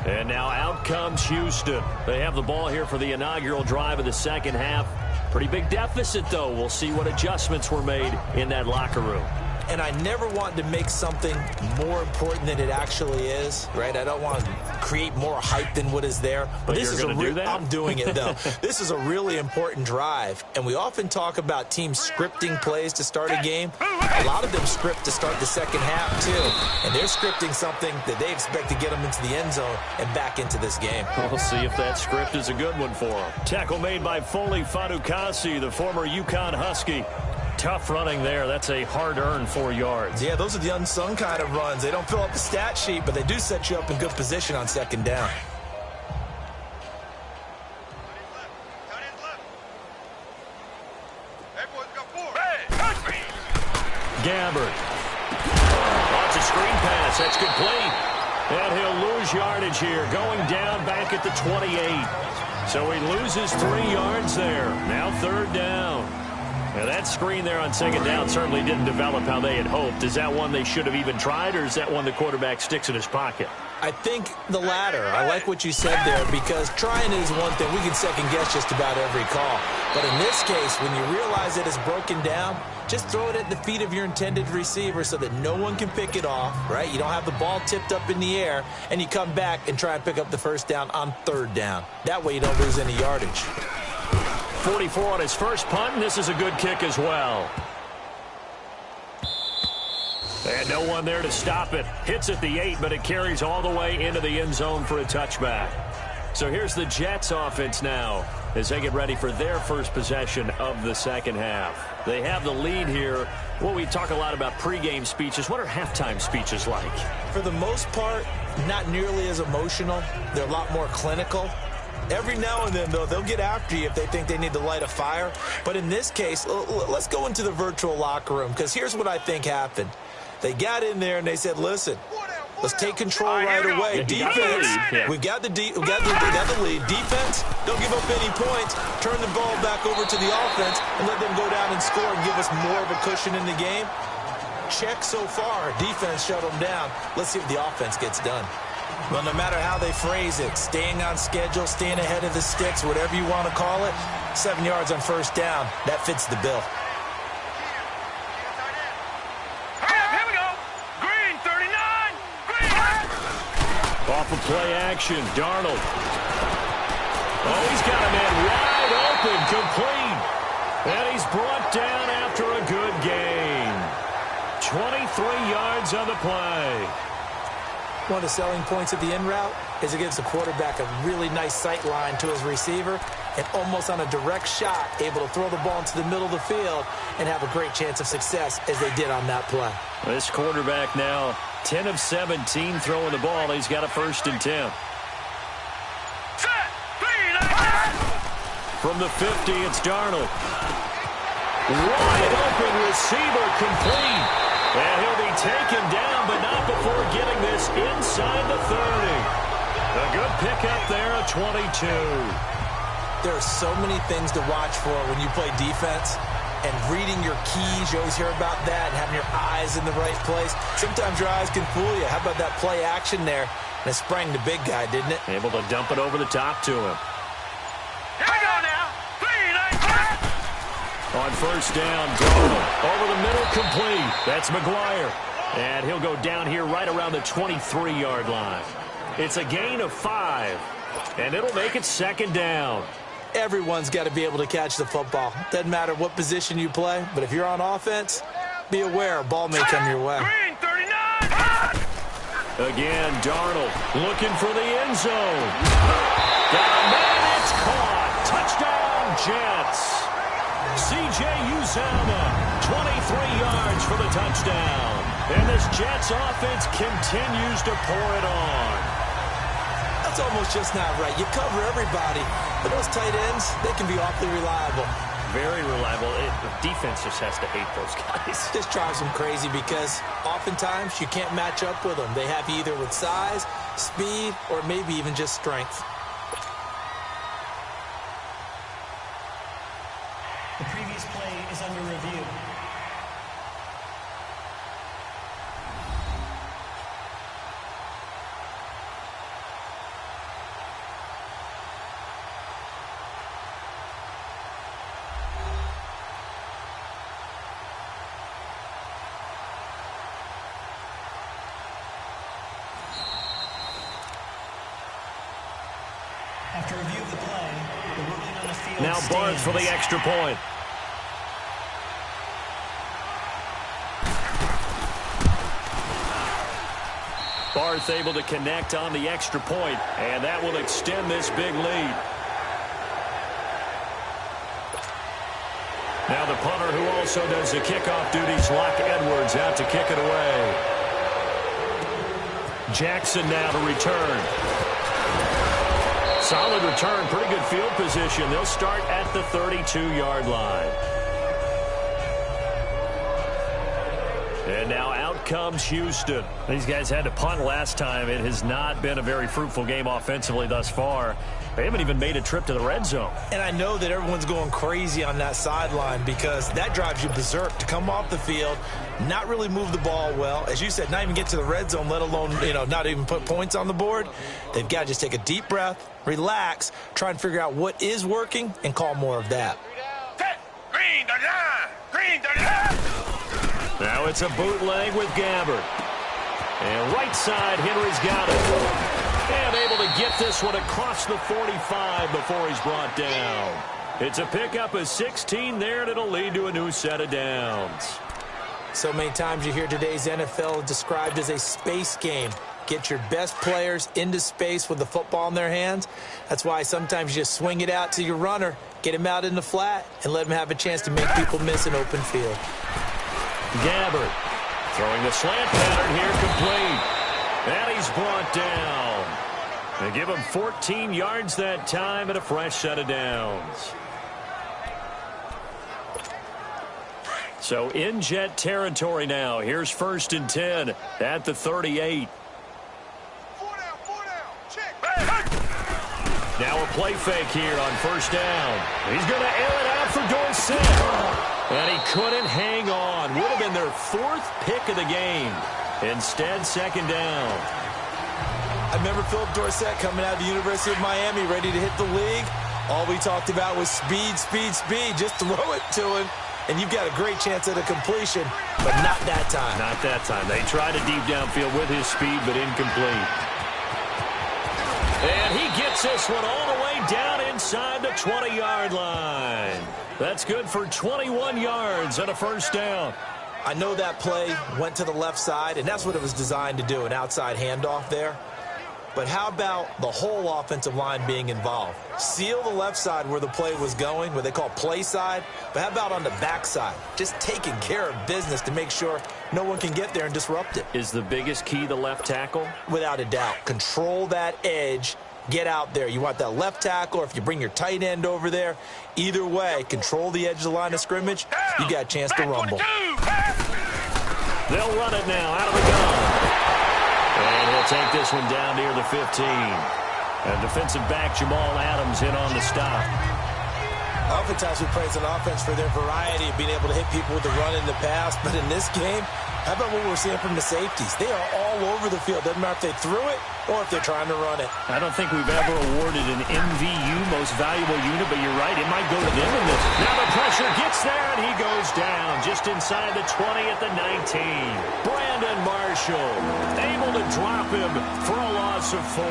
S4: And now out comes Houston. They have the ball here for the inaugural drive of the second half. Pretty big deficit, though. We'll see what adjustments were made in that locker room.
S5: And I never want to make something more important than it actually is, right? I don't want to create more hype than what is there. But this is I'm doing it, though. This is a really important drive. And we often talk about teams scripting plays to start a game. A lot of them script to start the second half, too. And they're scripting something that they expect to get them into the end zone and back into this game.
S4: We'll see if that script is a good one for them. Tackle made by Foley Fadukasi, the former UConn Husky. Tough running there. That's a hard-earned 4 yards.
S5: Yeah, those are the unsung kind of runs. They don't fill up the stat sheet, but they do set you up in good position on second down.
S4: Gabbard. Lots of screen pass. That's complete. And he'll lose yardage here, going down back at the 28. So he loses 3 yards there. Now 3rd down. Now that screen there on second down certainly didn't develop how they had hoped. Is that one they should have even tried, or is that one the quarterback sticks in his pocket?
S5: I think the latter. I like what you said there, because trying is one thing. We can second guess just about every call. But in this case, when you realize it is broken down, just throw it at the feet of your intended receiver so that no one can pick it off, right? You don't have the ball tipped up in the air, and you come back and try and pick up the first down on 3rd down. That way you don't lose any yardage.
S4: 44 on his first punt, and this is a good kick as well. And no one there to stop it. Hits at the 8, but it carries all the way into the end zone for a touchback. So here's the Jets offense now as they get ready for their first possession of the second half. They have the lead here. Well, we talk a lot about pregame speeches. What are halftime speeches like?
S5: For the most part, not nearly as emotional. They're a lot more clinical. Every now and then, though, they'll get after you if they think they need to light a fire. But in this case, let's go into the virtual locker room, because here's what I think happened. They got in there and they said, listen, let's take control right away. Defense, we've got the lead. Defense, don't give up any points. Turn the ball back over to the offense and let them go down and score and give us more of a cushion in the game. Check so far. Defense shut them down. Let's see if the offense gets done. Well, no matter how they phrase it, staying on schedule, staying ahead of the sticks, whatever you want to call it, 7 yards on first down, that fits the bill.
S8: Here we go. Green, 39. Green.
S4: Off of play action, Darnold. Oh, he's got a man wide open, complete. And he's brought down after a good gain. 23 yards on the play.
S5: One of the selling points of the in route is it gives the quarterback a really nice sight line to his receiver, and almost on a direct shot, able to throw the ball into the middle of the field and have a great chance of success as they did on that play.
S4: This quarterback now 10 of 17 throwing the ball. He's got a 1st and 10.
S8: Set. Green. Action.
S4: From the 50, it's Darnold. Wide open receiver, complete. And he'll be taken down, but not before getting this inside the 30. A good pickup there at 22.
S5: There are so many things to watch for when you play defense. and reading your keys. You always hear about that, and having your eyes in the right place. Sometimes your eyes can fool you. How about that play action there? And it sprang the big guy, didn't it?
S4: Able to dump it over the top to him.
S8: Here we go now. 3, 9, 5.
S4: On first down, Darnold. Over the middle, complete. That's McGuire. And he'll go down here right around the 23-yard line. It's a gain of 5, and it'll make it second down.
S5: Everyone's got to be able to catch the football. Doesn't matter what position you play, but if you're on offense, be aware a ball may come your way.
S8: Green, 39.
S4: Again, Darnold looking for the end zone. Got a man, it's caught. Touchdown, Jets. C.J. Uzomah, 23 yards for the touchdown. And this Jets offense continues to pour it on.
S5: That's almost just not right. You cover everybody, but those tight ends, they can be awfully reliable.
S4: Very reliable. The defense just has to hate those guys.
S5: This drives them crazy because oftentimes you can't match up with them. They have you either with size, speed, or maybe even just strength.
S7: The previous play is under review. After review of the play, the ruling on the field
S4: Now Barnes for the
S7: stands.
S4: extra point. Barth able to connect on the extra point, and that will extend this big lead. Now the punter who also does the kickoff duties, Locke Edwards, out to kick it away. Jackson now to return. Solid return, pretty good field position. They'll start at the 32-yard line. And now out comes Houston. These guys had to punt last time. It has not been a very fruitful game offensively thus far. They haven't even made a trip to the red zone.
S5: And I know that everyone's going crazy on that sideline because that drives you berserk to come off the field, not really move the ball well. As you said, not even get to the red zone, let alone, not even put points on the board. They've got to just take a deep breath, relax, try and figure out what is working, and call more of that.
S8: Green, 39. Green, 39.
S4: Now it's a bootleg with Gabbard. And right side, Henry's got it. And able to get this one across the 45 before he's brought down. It's a pickup of 16 there, and it'll lead to a new set of downs.
S5: So many times you hear today's NFL described as a space game. Get your best players into space with the football in their hands. That's why sometimes you just swing it out to your runner, get him out in the flat, and let him have a chance to make people miss an open field.
S4: Gabbard throwing the slant pattern here, complete. And he's brought down. They give him 14 yards that time and a fresh set of downs. So in Jet territory now. Here's 1st and 10 at the 38.
S8: 4 down. Check.
S4: Now a play fake here on 1st down. He's going to air it out for Dorsett. And he couldn't hang on. Would have been their 4th pick of the game. Instead, 2nd down.
S5: I remember Philip Dorsett coming out of the University of Miami ready to hit the league. All we talked about was speed, speed, speed. Just throw it to him, and you've got a great chance at a completion, but not that time.
S4: Not that time. They tried a deep downfield with his speed, but incomplete. And he gets this one all the way down inside the 20-yard line. That's good for 21 yards and a 1st down.
S5: I know that play went to the left side, and that's what it was designed to do, an outside handoff there. But how about the whole offensive line being involved? Seal the left side where the play was going, what they call play side. But how about on the back side? Just taking care of business to make sure no one can get there and disrupt it.
S4: Is the biggest key the left tackle?
S5: Without a doubt. Control that edge. Get out there. You want that left tackle, or if you bring your tight end over there, either way, control the edge of the line of scrimmage. You got a chance to rumble.
S4: They'll run it now out of the gun. And he'll take this one down near the 15. And defensive back Jamal Adams in on the stop.
S5: Oftentimes we praise an offense for their variety of being able to hit people with the run in the pass, but in this game, how about what we're seeing from the safeties? They are all over the field. Doesn't matter if they threw it or if they're trying to run it.
S4: I don't think we've ever awarded an MVU, most valuable unit, but you're right, it might go to them in this. Now the pressure gets there, and he goes down just inside the 20 at the 19. Brandon Marshall able to drop him for a loss of 4.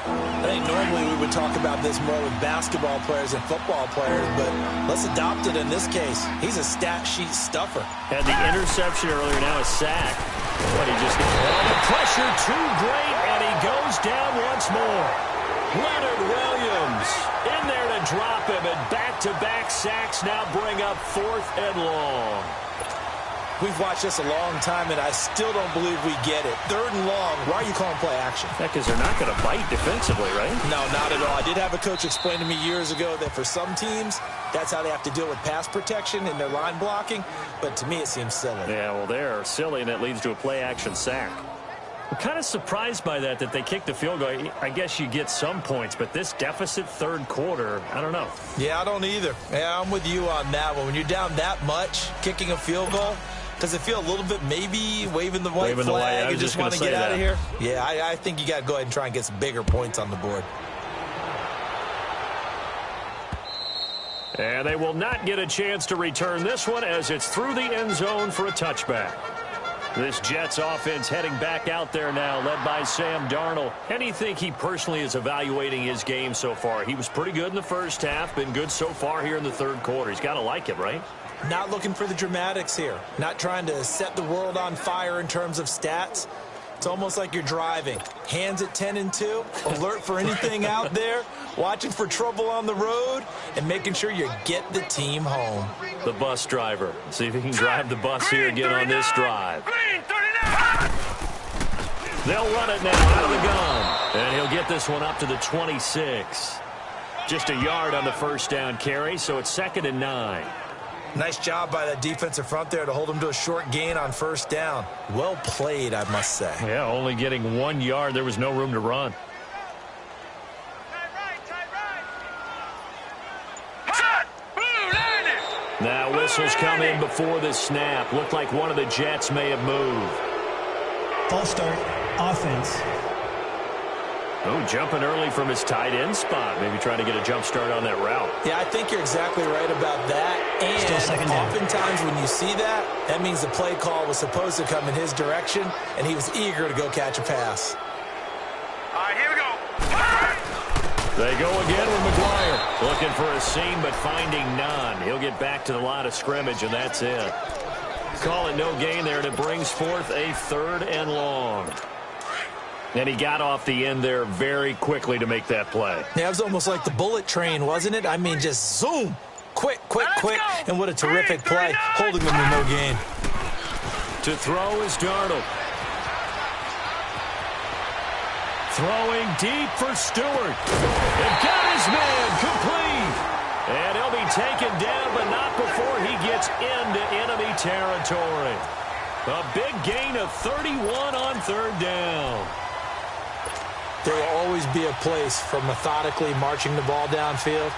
S5: I think normally we would talk about this more with basketball players and football players, but let's adopt it in this case. He's a stat sheet stuffer.
S4: Had the interception earlier, now a sack. But he just the pressure too great, and he goes down once more. Leonard Williams in there to drop him, and back-to-back sacks now bring up 4th and long.
S5: We've watched this a long time, and I still don't believe we get it. 3rd and long. Why are you calling play action?
S4: Yeah, because they're not going to bite defensively, right?
S5: No, not at all. I did have a coach explain to me years ago that for some teams, that's how they have to deal with pass protection and their line blocking. But to me, it seems silly.
S4: Yeah, well, they're silly, and it leads to a play-action sack. I'm kind of surprised by that they kicked the field goal. I guess you get some points, but this deficit 3rd quarter, I don't know.
S5: Yeah, I don't either. Yeah, I'm with you on that one. When you're down that much, kicking a field goal, does it feel a little bit maybe waving the white flag and just want to get out of here? Yeah, I think you got to go ahead and try and get some bigger points on the board.
S4: And they will not get a chance to return this one as it's through the end zone for a touchback. This Jets offense heading back out there now, led by Sam Darnold. How do you think he personally is evaluating his game so far? He was pretty good in the first half, been good so far here in the 3rd quarter. He's got to like it, right?
S5: Not looking for the dramatics here. Not trying to set the world on fire in terms of stats. It's almost like you're driving. Hands at 10 and 2, alert for anything out there, watching for trouble on the road, and making sure you get the team home.
S4: The bus driver. See if he can drive the bus here again on this drive. They'll run it now out of the gun. And he'll get this one up to the 26. Just a yard on the first down carry, so it's 2nd and 9.
S5: Nice job by that defensive front there to hold him to a short gain on first down. Well played, I must say.
S4: Yeah, only getting 1 yard. There was no room to run. Now whistles come in before the snap. Looked like one of the Jets may have moved.
S7: False start, offense.
S4: Oh, jumping early from his tight end spot. Maybe trying to get a jump start on that route.
S5: Yeah, I think you're exactly right about that. And oftentimes when you see that, that means the play call was supposed to come in his direction, and he was eager to go catch a pass.
S8: All right, here we go.
S4: They go again with McGuire. Looking for a seam, but finding none. He'll get back to the line of scrimmage, and that's it. Call it no gain there, and it brings forth a 3rd and long. And he got off the end there very quickly to make that play.
S5: Yeah, it was almost like the bullet train, wasn't it? I mean, just zoom. Quick, quick, quick. And what a terrific play, holding them to no gain.
S4: To throw is Darnold. Throwing deep for Stewart. And got his man complete. And he'll be taken down, but not before he gets into enemy territory. A big gain of 31 on 3rd down.
S5: There will always be a place for methodically marching the ball downfield.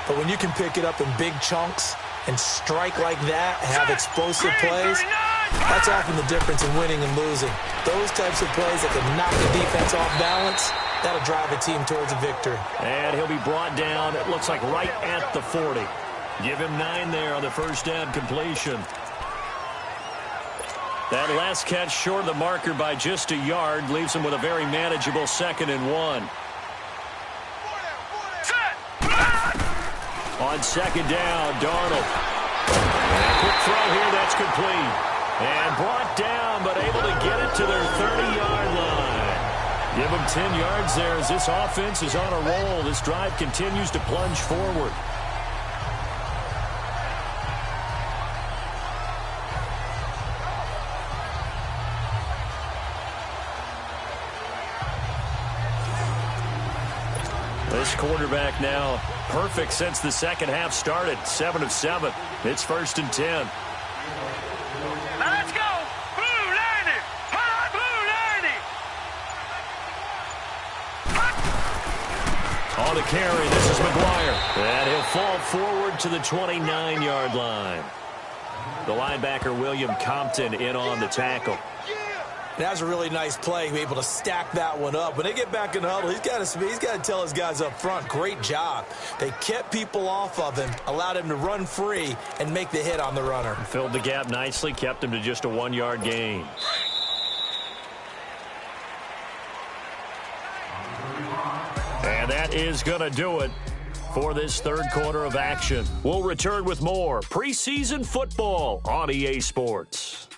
S5: But when you can pick it up in big chunks and strike like that, have explosive plays, that's often the difference in winning and losing. Those types of plays that can knock the defense off balance, that'll drive a team towards a victory.
S4: And he'll be brought down, it looks like right at the 40. Give him 9 there on the first down completion. That last catch short of the marker by just a yard leaves him with a very manageable 2nd and 1. On 2nd down, Darnold. And a quick throw here, that's complete. And brought down, but able to get it to their 30-yard line. Give them 10 yards there as this offense is on a roll. This drive continues to plunge forward. This quarterback now perfect since the second half started. 7 of 7. It's 1st and 10.
S8: Let's go. Blue lady. Blue lady.
S4: On the the carry. This is McGuire. And he'll fall forward to the 29-yard line. The linebacker, William Compton, in on the tackle.
S5: That was a really nice play, able to stack that one up. When they get back in the huddle, he's got to tell his guys up front, great job. They kept people off of him, allowed him to run free, and make the hit on the runner.
S4: Filled the gap nicely, kept him to just a 1-yard gain. And that is going to do it for this third quarter of action. We'll return with more preseason football on EA Sports.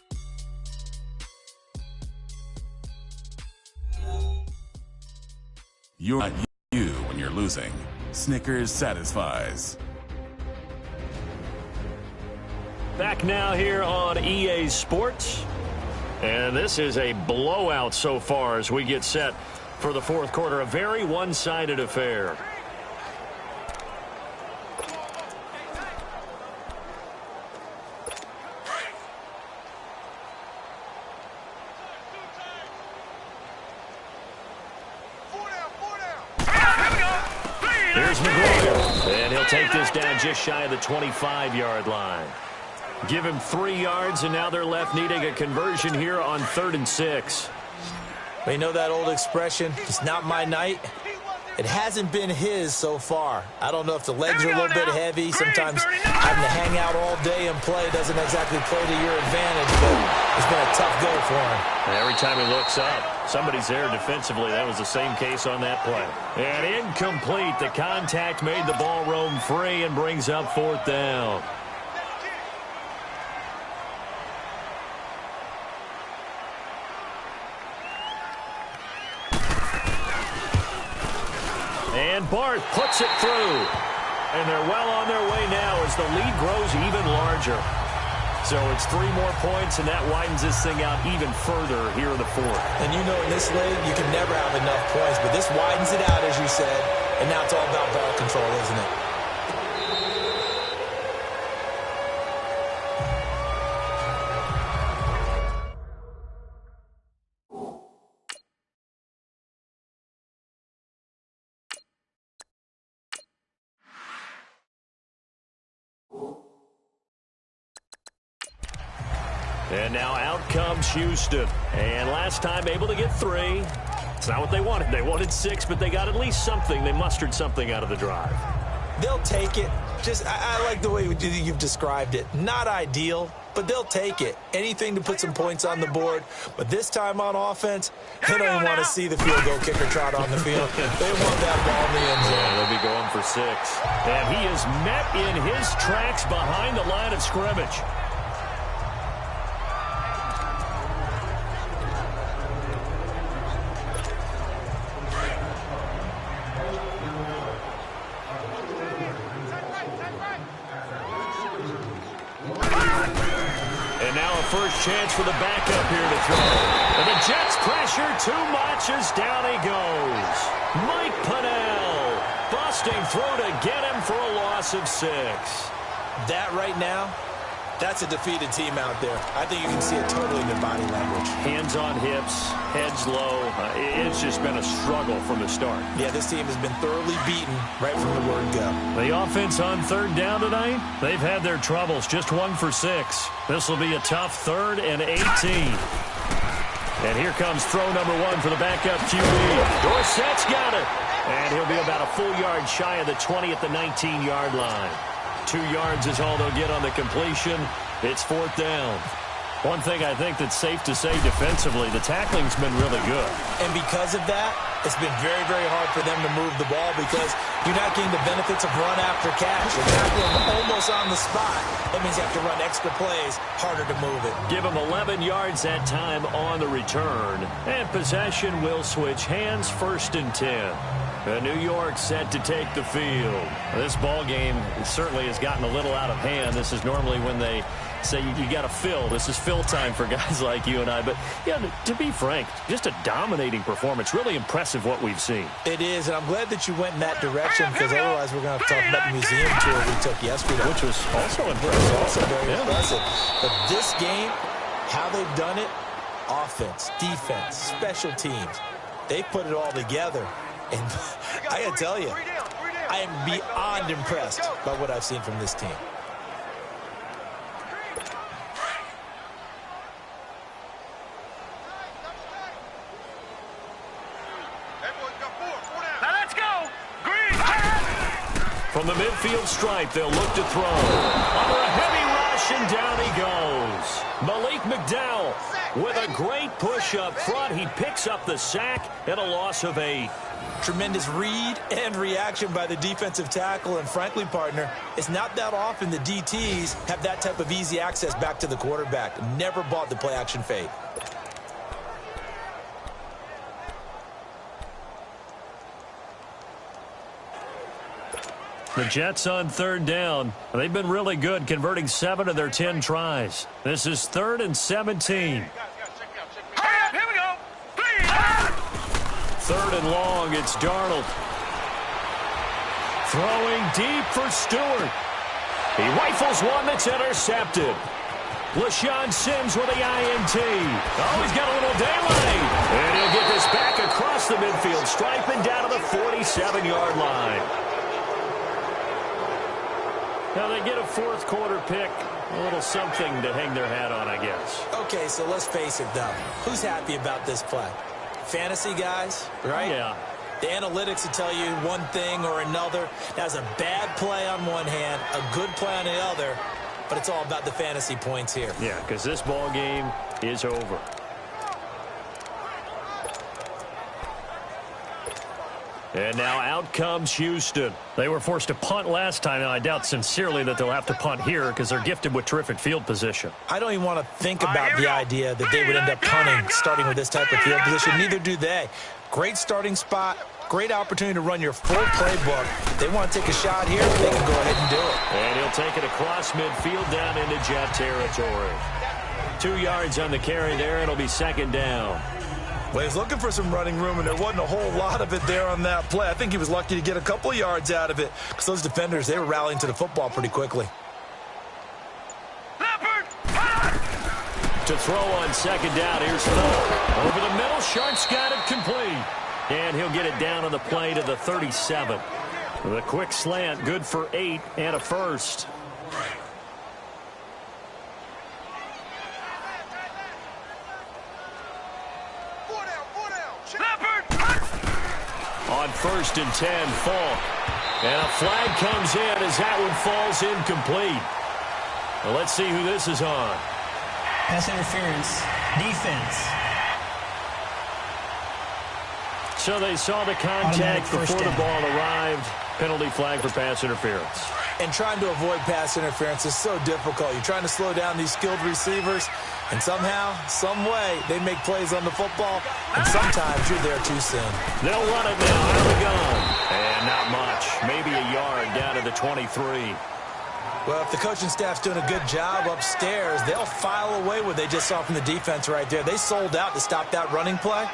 S6: You're not you when you're losing. Snickers satisfies.
S4: Back now here on EA Sports. And this is a blowout so far as we get set for the fourth quarter. A very one-sided affair. Here's McGuire, and he'll take this down just shy of the 25-yard line. Give him 3 yards, and now they're left needing a conversion here on 3rd and 6.
S5: You know that old expression, it's not my night? It hasn't been his so far. I don't know if the legs are a little bit heavy. Sometimes having to hang out all day and play doesn't exactly play to your advantage, but it's been a tough go for him.
S4: And every time he looks up, somebody's there defensively. That was the same case on that play. And incomplete. The contact made the ball roam free and brings up 4th down. And Barth puts it through. And they're well on their way now as the lead grows even larger. So it's 3 more points, and that widens this thing out even further here in the fourth.
S5: And you know in this league, you can never have enough points, but this widens it out, as you said, and now it's all about ball control, isn't it?
S4: And now out comes Houston. And last time able to get 3. It's not what they wanted. They wanted 6, but they got at least something. They mustered something out of the drive.
S5: They'll take it. I like the way you've described it. Not ideal, but they'll take it. Anything to put some points on the board. But this time on offense, they don't even want to see the field goal kicker trot on the field. They want that ball in the end zone.
S4: Yeah, they'll be going for 6. And he is met in his tracks behind the line of scrimmage. First chance for the backup here to throw. And the Jets pressure too much as down he goes. Mike Pennell busting through to get him for a loss of 6.
S5: That right now, that's a defeated team out there. I think you can see it totally in their body language.
S4: Hands on hips, heads low. It's just been a struggle from the start.
S5: Yeah, this team has been thoroughly beaten right from the word go.
S4: The offense on 3rd down tonight, they've had their troubles. Just 1 for 6. This will be a tough 3rd and 18. And here comes throw number 1 for the backup QB. Dorsett's got it. And he'll be about a full yard shy of the 20 at the 19-yard line. 2 yards is all they'll get on the completion. It's 4th down. One thing I think that's safe to say defensively, the tackling's been really good.
S5: And because of that, it's been very, very hard for them to move the ball because you're not getting the benefits of run after catch. You're tackling almost on the spot. That means you have to run extra plays, harder to move it.
S4: Give them 11 yards that time on the return. And possession will switch hands, 1st and 10. New York set to take the field. This ball game certainly has gotten a little out of hand. This is normally when they say you got to fill. This is fill time for guys like you and I. But, yeah, to be frank, just a dominating performance. Really impressive what we've seen.
S5: It is, and I'm glad that you went in that direction because otherwise we're going to have to talk about the museum tour we took yesterday.
S4: Which was also impressive.
S5: Also very impressive. But this game, how they've done it, offense, defense, special teams, they put it all together. And I got to tell you, I am beyond impressed by what I've seen from this team.
S8: Now let's go. Green.
S4: From the midfield stripe, they'll look to throw. Under a heavy rush, and down he goes. Malik McDowell with a great push up front. He picks up the sack and a loss of 8.
S5: Tremendous read and reaction by the defensive tackle. And frankly, partner, it's not that often the DTs have that type of easy access back to the quarterback. Never bought the play action fade.
S4: The Jets on 3rd down. They've been really good, converting 7 of their 10 tries. This is 3rd and 17.
S8: Hurry up. Here we go.
S4: 3rd and long. It's Darnold. Throwing deep for Stewart. He rifles one that's intercepted. LaShawn Sims with the INT. Oh, he's got a little daylight. And he'll get this back across the midfield stripe and down to the 47-yard line. Now they get a 4th quarter pick. A little something to hang their hat on, I guess.
S5: Okay, so let's face it, though. Who's happy about this play? Fantasy guys, right?
S4: Yeah.
S5: The analytics will tell you one thing or another. That's a bad play on one hand, a good play on the other, but it's all about the fantasy points here.
S4: Yeah, because this ball game is over. And now out comes Houston. They were forced to punt last time, and I doubt sincerely that they'll have to punt here because they're gifted with terrific field position.
S5: I don't even want to think about the idea that they would end up punting starting with this type of field position. Neither do they. Great starting spot, great opportunity to run your full playbook. If they want to take a shot here, they can go ahead and do it.
S4: And he'll take it across midfield down into Jet territory. 2 yards on the carry there. It'll be 2nd down.
S5: Well, he's looking for some running room, and there wasn't a whole lot of it there on that play. I think he was lucky to get a couple of yards out of it because those defenders, they were rallying to the football pretty quickly.
S4: To throw on 2nd down, here's Full. Over the middle, Sharp's got it complete. And he'll get it down on the play to the 37. The quick slant, good for 8 and a first. On 1st and 10, Falk. And a flag comes in as that one falls incomplete. Well, let's see who this is on.
S7: Pass interference. Defense.
S4: So they saw the contact before the ball arrived. Penalty flag for pass interference.
S5: And trying to avoid pass interference is so difficult. You're trying to slow down these skilled receivers, and somehow, some way, they make plays on the football, and sometimes you're there too soon.
S4: They'll run it now out of the gun. And not much. Maybe a yard down to the 23.
S5: Well, if the coaching staff's doing a good job upstairs, they'll file away what they just saw from the defense right there. They sold out to stop that running play.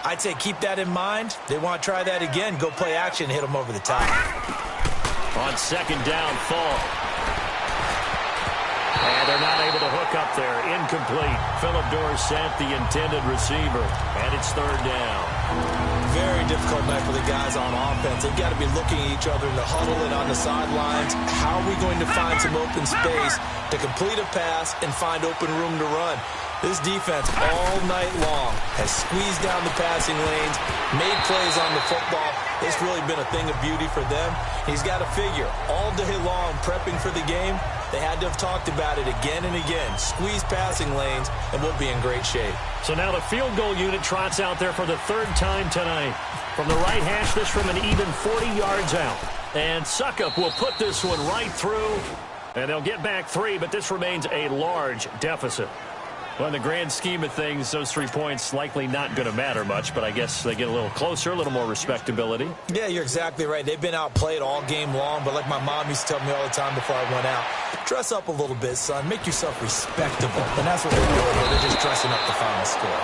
S5: I'd say keep that in mind. They want to try that again. Go play action, hit them over the top.
S4: On 2nd down, Fall. And they're not able to hook up there. Incomplete. Philip Dorsett, the intended receiver. And it's 3rd down.
S5: Very difficult night for the guys on offense. They've got to be looking at each other in the huddle and on the sidelines. How are we going to find some open space to complete a pass and find open room to run? This defense all night long has squeezed down the passing lanes, made plays on the football. It's really been a thing of beauty for them. He's got to figure all day long prepping for the game. They had to have talked about it again and again. Squeeze passing lanes, and we'll be in great shape.
S4: So now the field goal unit trots out there for the 3rd time tonight. From the right hash, this from an even 40 yards out. And Suckup will put this one right through. And they'll get back 3, but this remains a large deficit. Well, in the grand scheme of things, those 3 points likely not going to matter much, but I guess they get a little closer, a little more respectability.
S5: Yeah, you're exactly right. They've been outplayed all game long, but like my mom used to tell me all the time before I went out, dress up a little bit, son. Make yourself respectable. And that's what they're doing here. They're just dressing up the final score.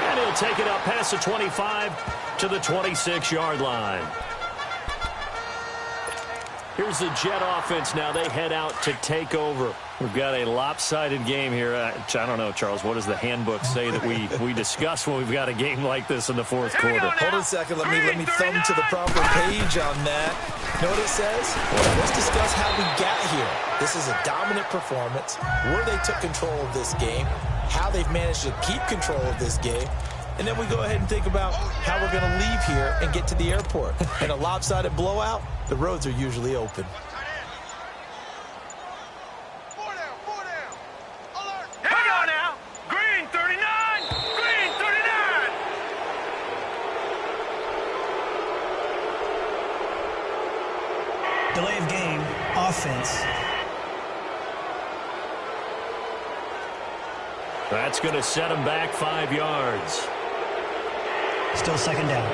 S4: And he'll take it up past the 25 to the 26-yard line. Here's the Jet offense now. They head out to take over. We've got a lopsided game here. I don't know, Charles. What does the handbook say that we discuss when we've got a game like this in the fourth quarter?
S5: Hold on a second. Let me thumb to the proper page on that. You know what it says? Let's discuss how we got here. This is a dominant performance, where they took control of this game, how they've managed to keep control of this game, and then we go ahead and think about how we're going to leave here and get to the airport. In a lopsided blowout, the roads are usually open.
S8: Here we go now. Green 39. Green 39.
S7: Delay of game, offense.
S4: That's going to set them back 5 yards.
S7: Still second down.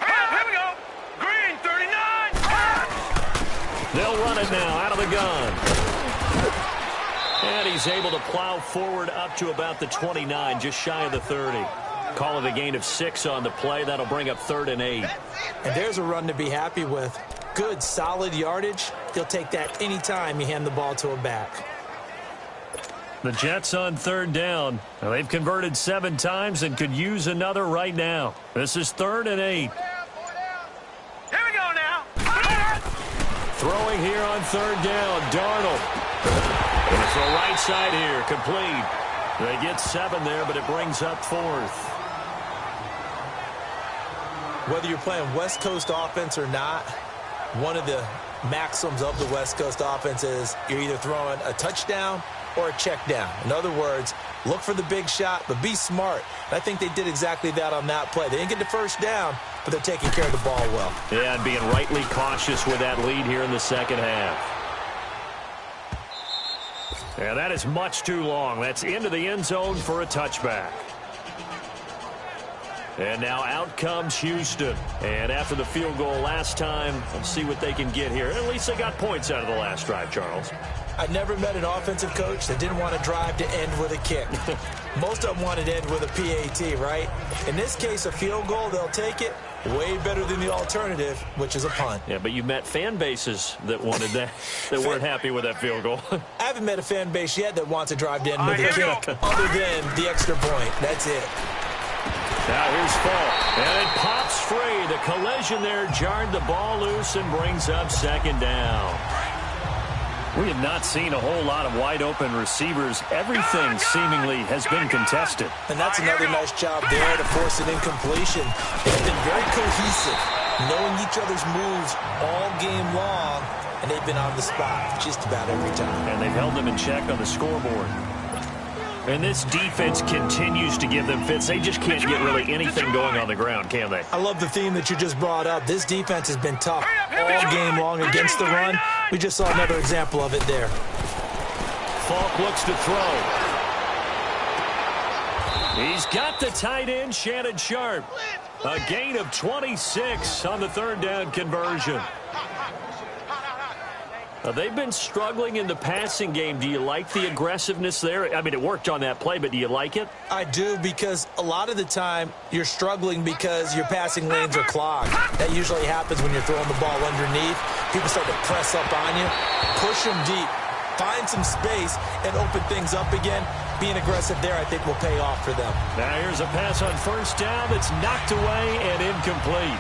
S8: Here we go. Green 39.
S4: They'll run it now out of the gun. And he's able to plow forward up to about the 29, just shy of the 30. Call it a gain of 6 on the play. That'll bring up 3rd and 8.
S5: And there's a run to be happy with. Good, solid yardage. You'll take that anytime you hand the ball to a back.
S4: The Jets on 3rd down. Now, they've converted 7 times and could use another right now. This is 3rd and 8.
S8: Here we go now.
S4: Throwing here on 3rd down. Darnold. Going to throw right side here. Complete. They get 7 there, but it brings up 4th.
S5: Whether you're playing West Coast offense or not, one of the maxims of the West Coast offense is you're either throwing a touchdown or a check down. In other words, look for the big shot, but be smart. And I think they did exactly that on that play. They didn't get the first down, but they're taking care of the ball well.
S4: Yeah, and being rightly cautious with that lead here in the second half. Yeah, that is much too long. That's into the end zone for a touchback. And now out comes Houston. And after the field goal last time, let's see what they can get here. At least they got points out of the last drive, Charles.
S5: I never met an offensive coach that didn't want to drive to end with a kick. Most of them wanted to end with a PAT, right? In this case, a field goal, they'll take it. Way better than the alternative, which is a punt.
S4: Yeah, but you met fan bases that wanted that, that weren't happy with that field goal.
S5: I haven't met a fan base yet that wants to drive to end with a kick, other than the extra point. That's it.
S4: Now here's Fall. And it pops free. The collision there jarred the ball loose and brings up 2nd down. We have not seen a whole lot of wide-open receivers. Everything seemingly has been contested.
S5: And that's another nice job there to force an incompletion. They've been very cohesive, knowing each other's moves all game long, and they've been on the spot just about every time.
S4: And they've held them in check on the scoreboard. And this defense continues to give them fits. They just can't get really anything going on the ground, can they?
S5: I love the theme that you just brought up. This defense has been tough all game long against the run. We just saw another example of it there.
S4: Falk looks to throw. He's got the tight end, Shannon Sharp. A gain of 26 on the 3rd down conversion. They've been struggling in the passing game. Do you like the aggressiveness there? I mean, it worked on that play, but do you like it?
S5: I do, because a lot of the time you're struggling because your passing lanes are clogged. That usually happens when you're throwing the ball underneath. People start to press up on you. Push them deep. Find some space and open things up again. Being aggressive there, I think, will pay off for them.
S4: Now here's a pass on 1st down that's knocked away and incomplete.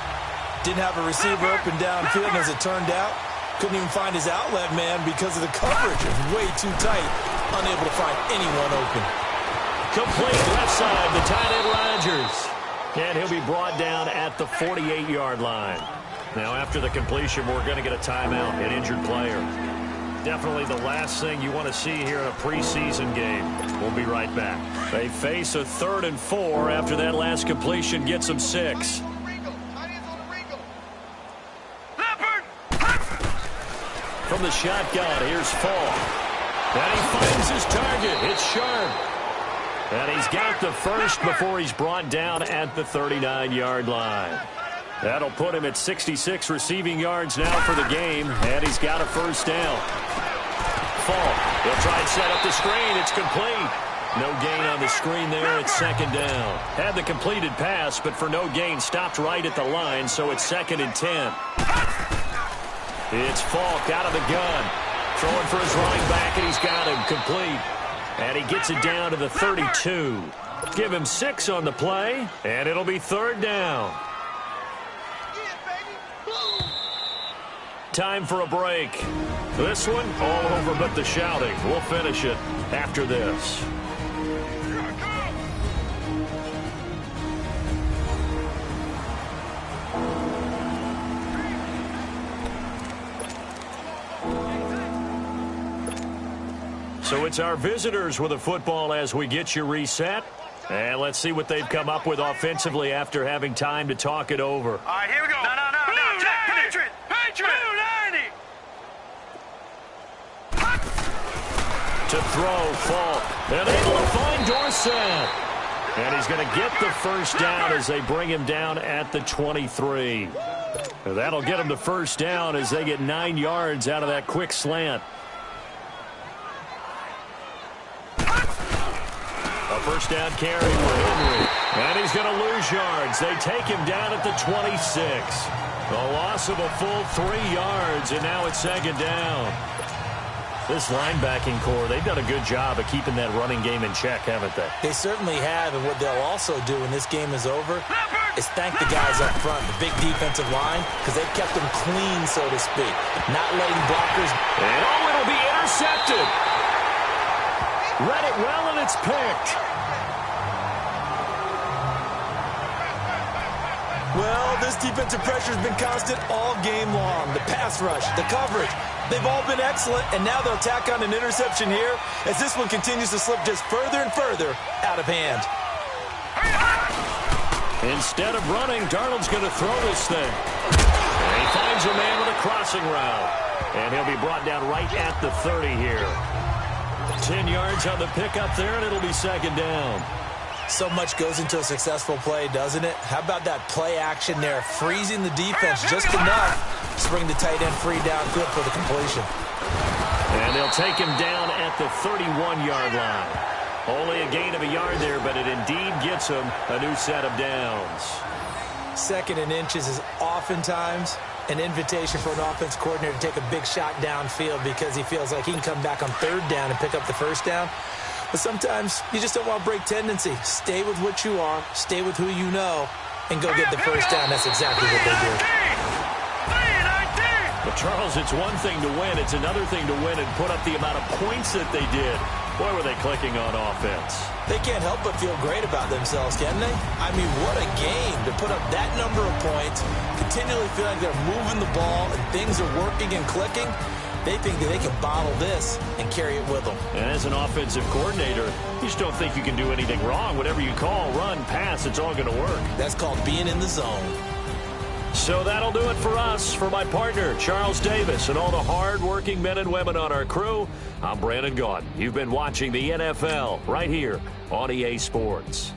S5: Didn't have a receiver open downfield, and as it turned out, couldn't even find his outlet man because of the coverage. It was way too tight. Unable to find anyone open.
S4: Complete left side, the tight end Rodgers. And he'll be brought down at the 48-yard line. Now after the completion, we're going to get a timeout, an injured player. Definitely the last thing you want to see here in a preseason game. We'll be right back. They face a 3rd and 4 after that last completion gets them 6. From the shotgun, here's Fall. And he finds his target. It's Sharp. And he's got the first before he's brought down at the 39-yard line. That'll put him at 66 receiving yards now for the game, and he's got a first down. Falk, he'll try and set up the screen. It's complete. No gain on the screen there. It's second down. Had the completed pass, but for no gain, stopped right at the line, so it's 2nd and 10. It's Falk out of the gun. Throwing for his running back, and he's got him complete. And he gets it down to the 32. Give him 6 on the play, and it'll be 3rd down. Time for a break. This one, all over but the shouting. We'll finish it after this. So it's our visitors with the football as we get you reset. And let's see what they've come up with offensively after having time to talk it over.
S8: All right, here we go. No. Patriot.
S4: To throw, Falk. And able to find Dorsett. And he's going to get the first down as they bring him down at the 23. And that'll get him the first down as they get 9 yards out of that quick slant. A first down carry for Henry. And he's going to lose yards. They take him down at the 26. A loss of a full 3 yards, and now it's 2nd down. This linebacking core, they've done a good job of keeping that running game in check, haven't they?
S5: They certainly have, and what they'll also do when this game is over is thank the guys up front, the big defensive line, because they've kept them clean, so to speak. Not letting blockers.
S4: And it'll be intercepted. Read it well, and it's picked.
S5: Well, this defensive pressure has been constant all game long. The pass rush, the coverage, they've all been excellent, and now they'll tack on an interception here as this one continues to slip just further and further out of hand.
S4: Instead of running, Darnold's going to throw this thing. And he finds a man with a crossing route. And he'll be brought down right at the 30 here. 10 yards on the pickup there, and it'll be 2nd down.
S5: So much goes into a successful play, doesn't it? How about that play action there, freezing the defense just enough to bring the tight end free downfield for the completion.
S4: And they'll take him down at the 31-yard line. Only a gain of a yard there, but it indeed gets him a new set of downs.
S5: 2nd and inches is oftentimes an invitation for an offense coordinator to take a big shot downfield because he feels like he can come back on 3rd down and pick up the first down. But sometimes you just don't want to break tendency. Stay with what you are, stay with who you know, and go get the first down. That's exactly what they did.
S4: But, Charles, it's one thing to win. It's another thing to win and put up the amount of points that they did. Boy, were they clicking on offense.
S5: They can't help but feel great about themselves, can they? I mean, what a game to put up that number of points, continually feel like they're moving the ball and things are working and clicking. They think that they can bottle this and carry it with them.
S4: And as an offensive coordinator, you just don't think you can do anything wrong. Whatever you call, run, pass, it's all going to work.
S5: That's called being in the zone.
S4: So that'll do it for us. For my partner, Charles Davis, and all the hard-working men and women on our crew, I'm Brandon Gaudin. You've been watching the NFL right here on EA Sports.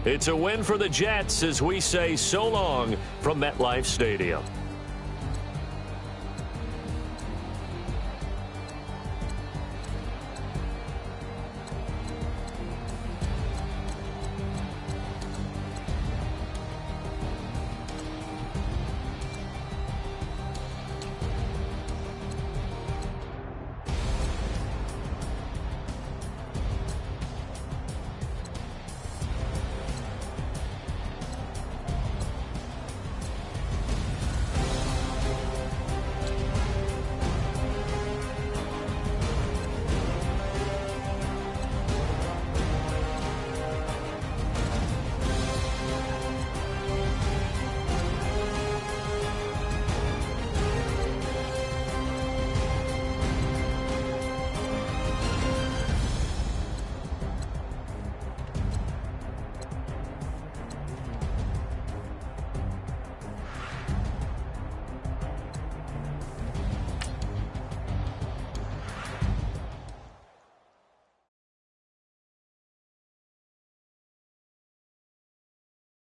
S4: It's a win for the Jets as we say so long from MetLife Stadium.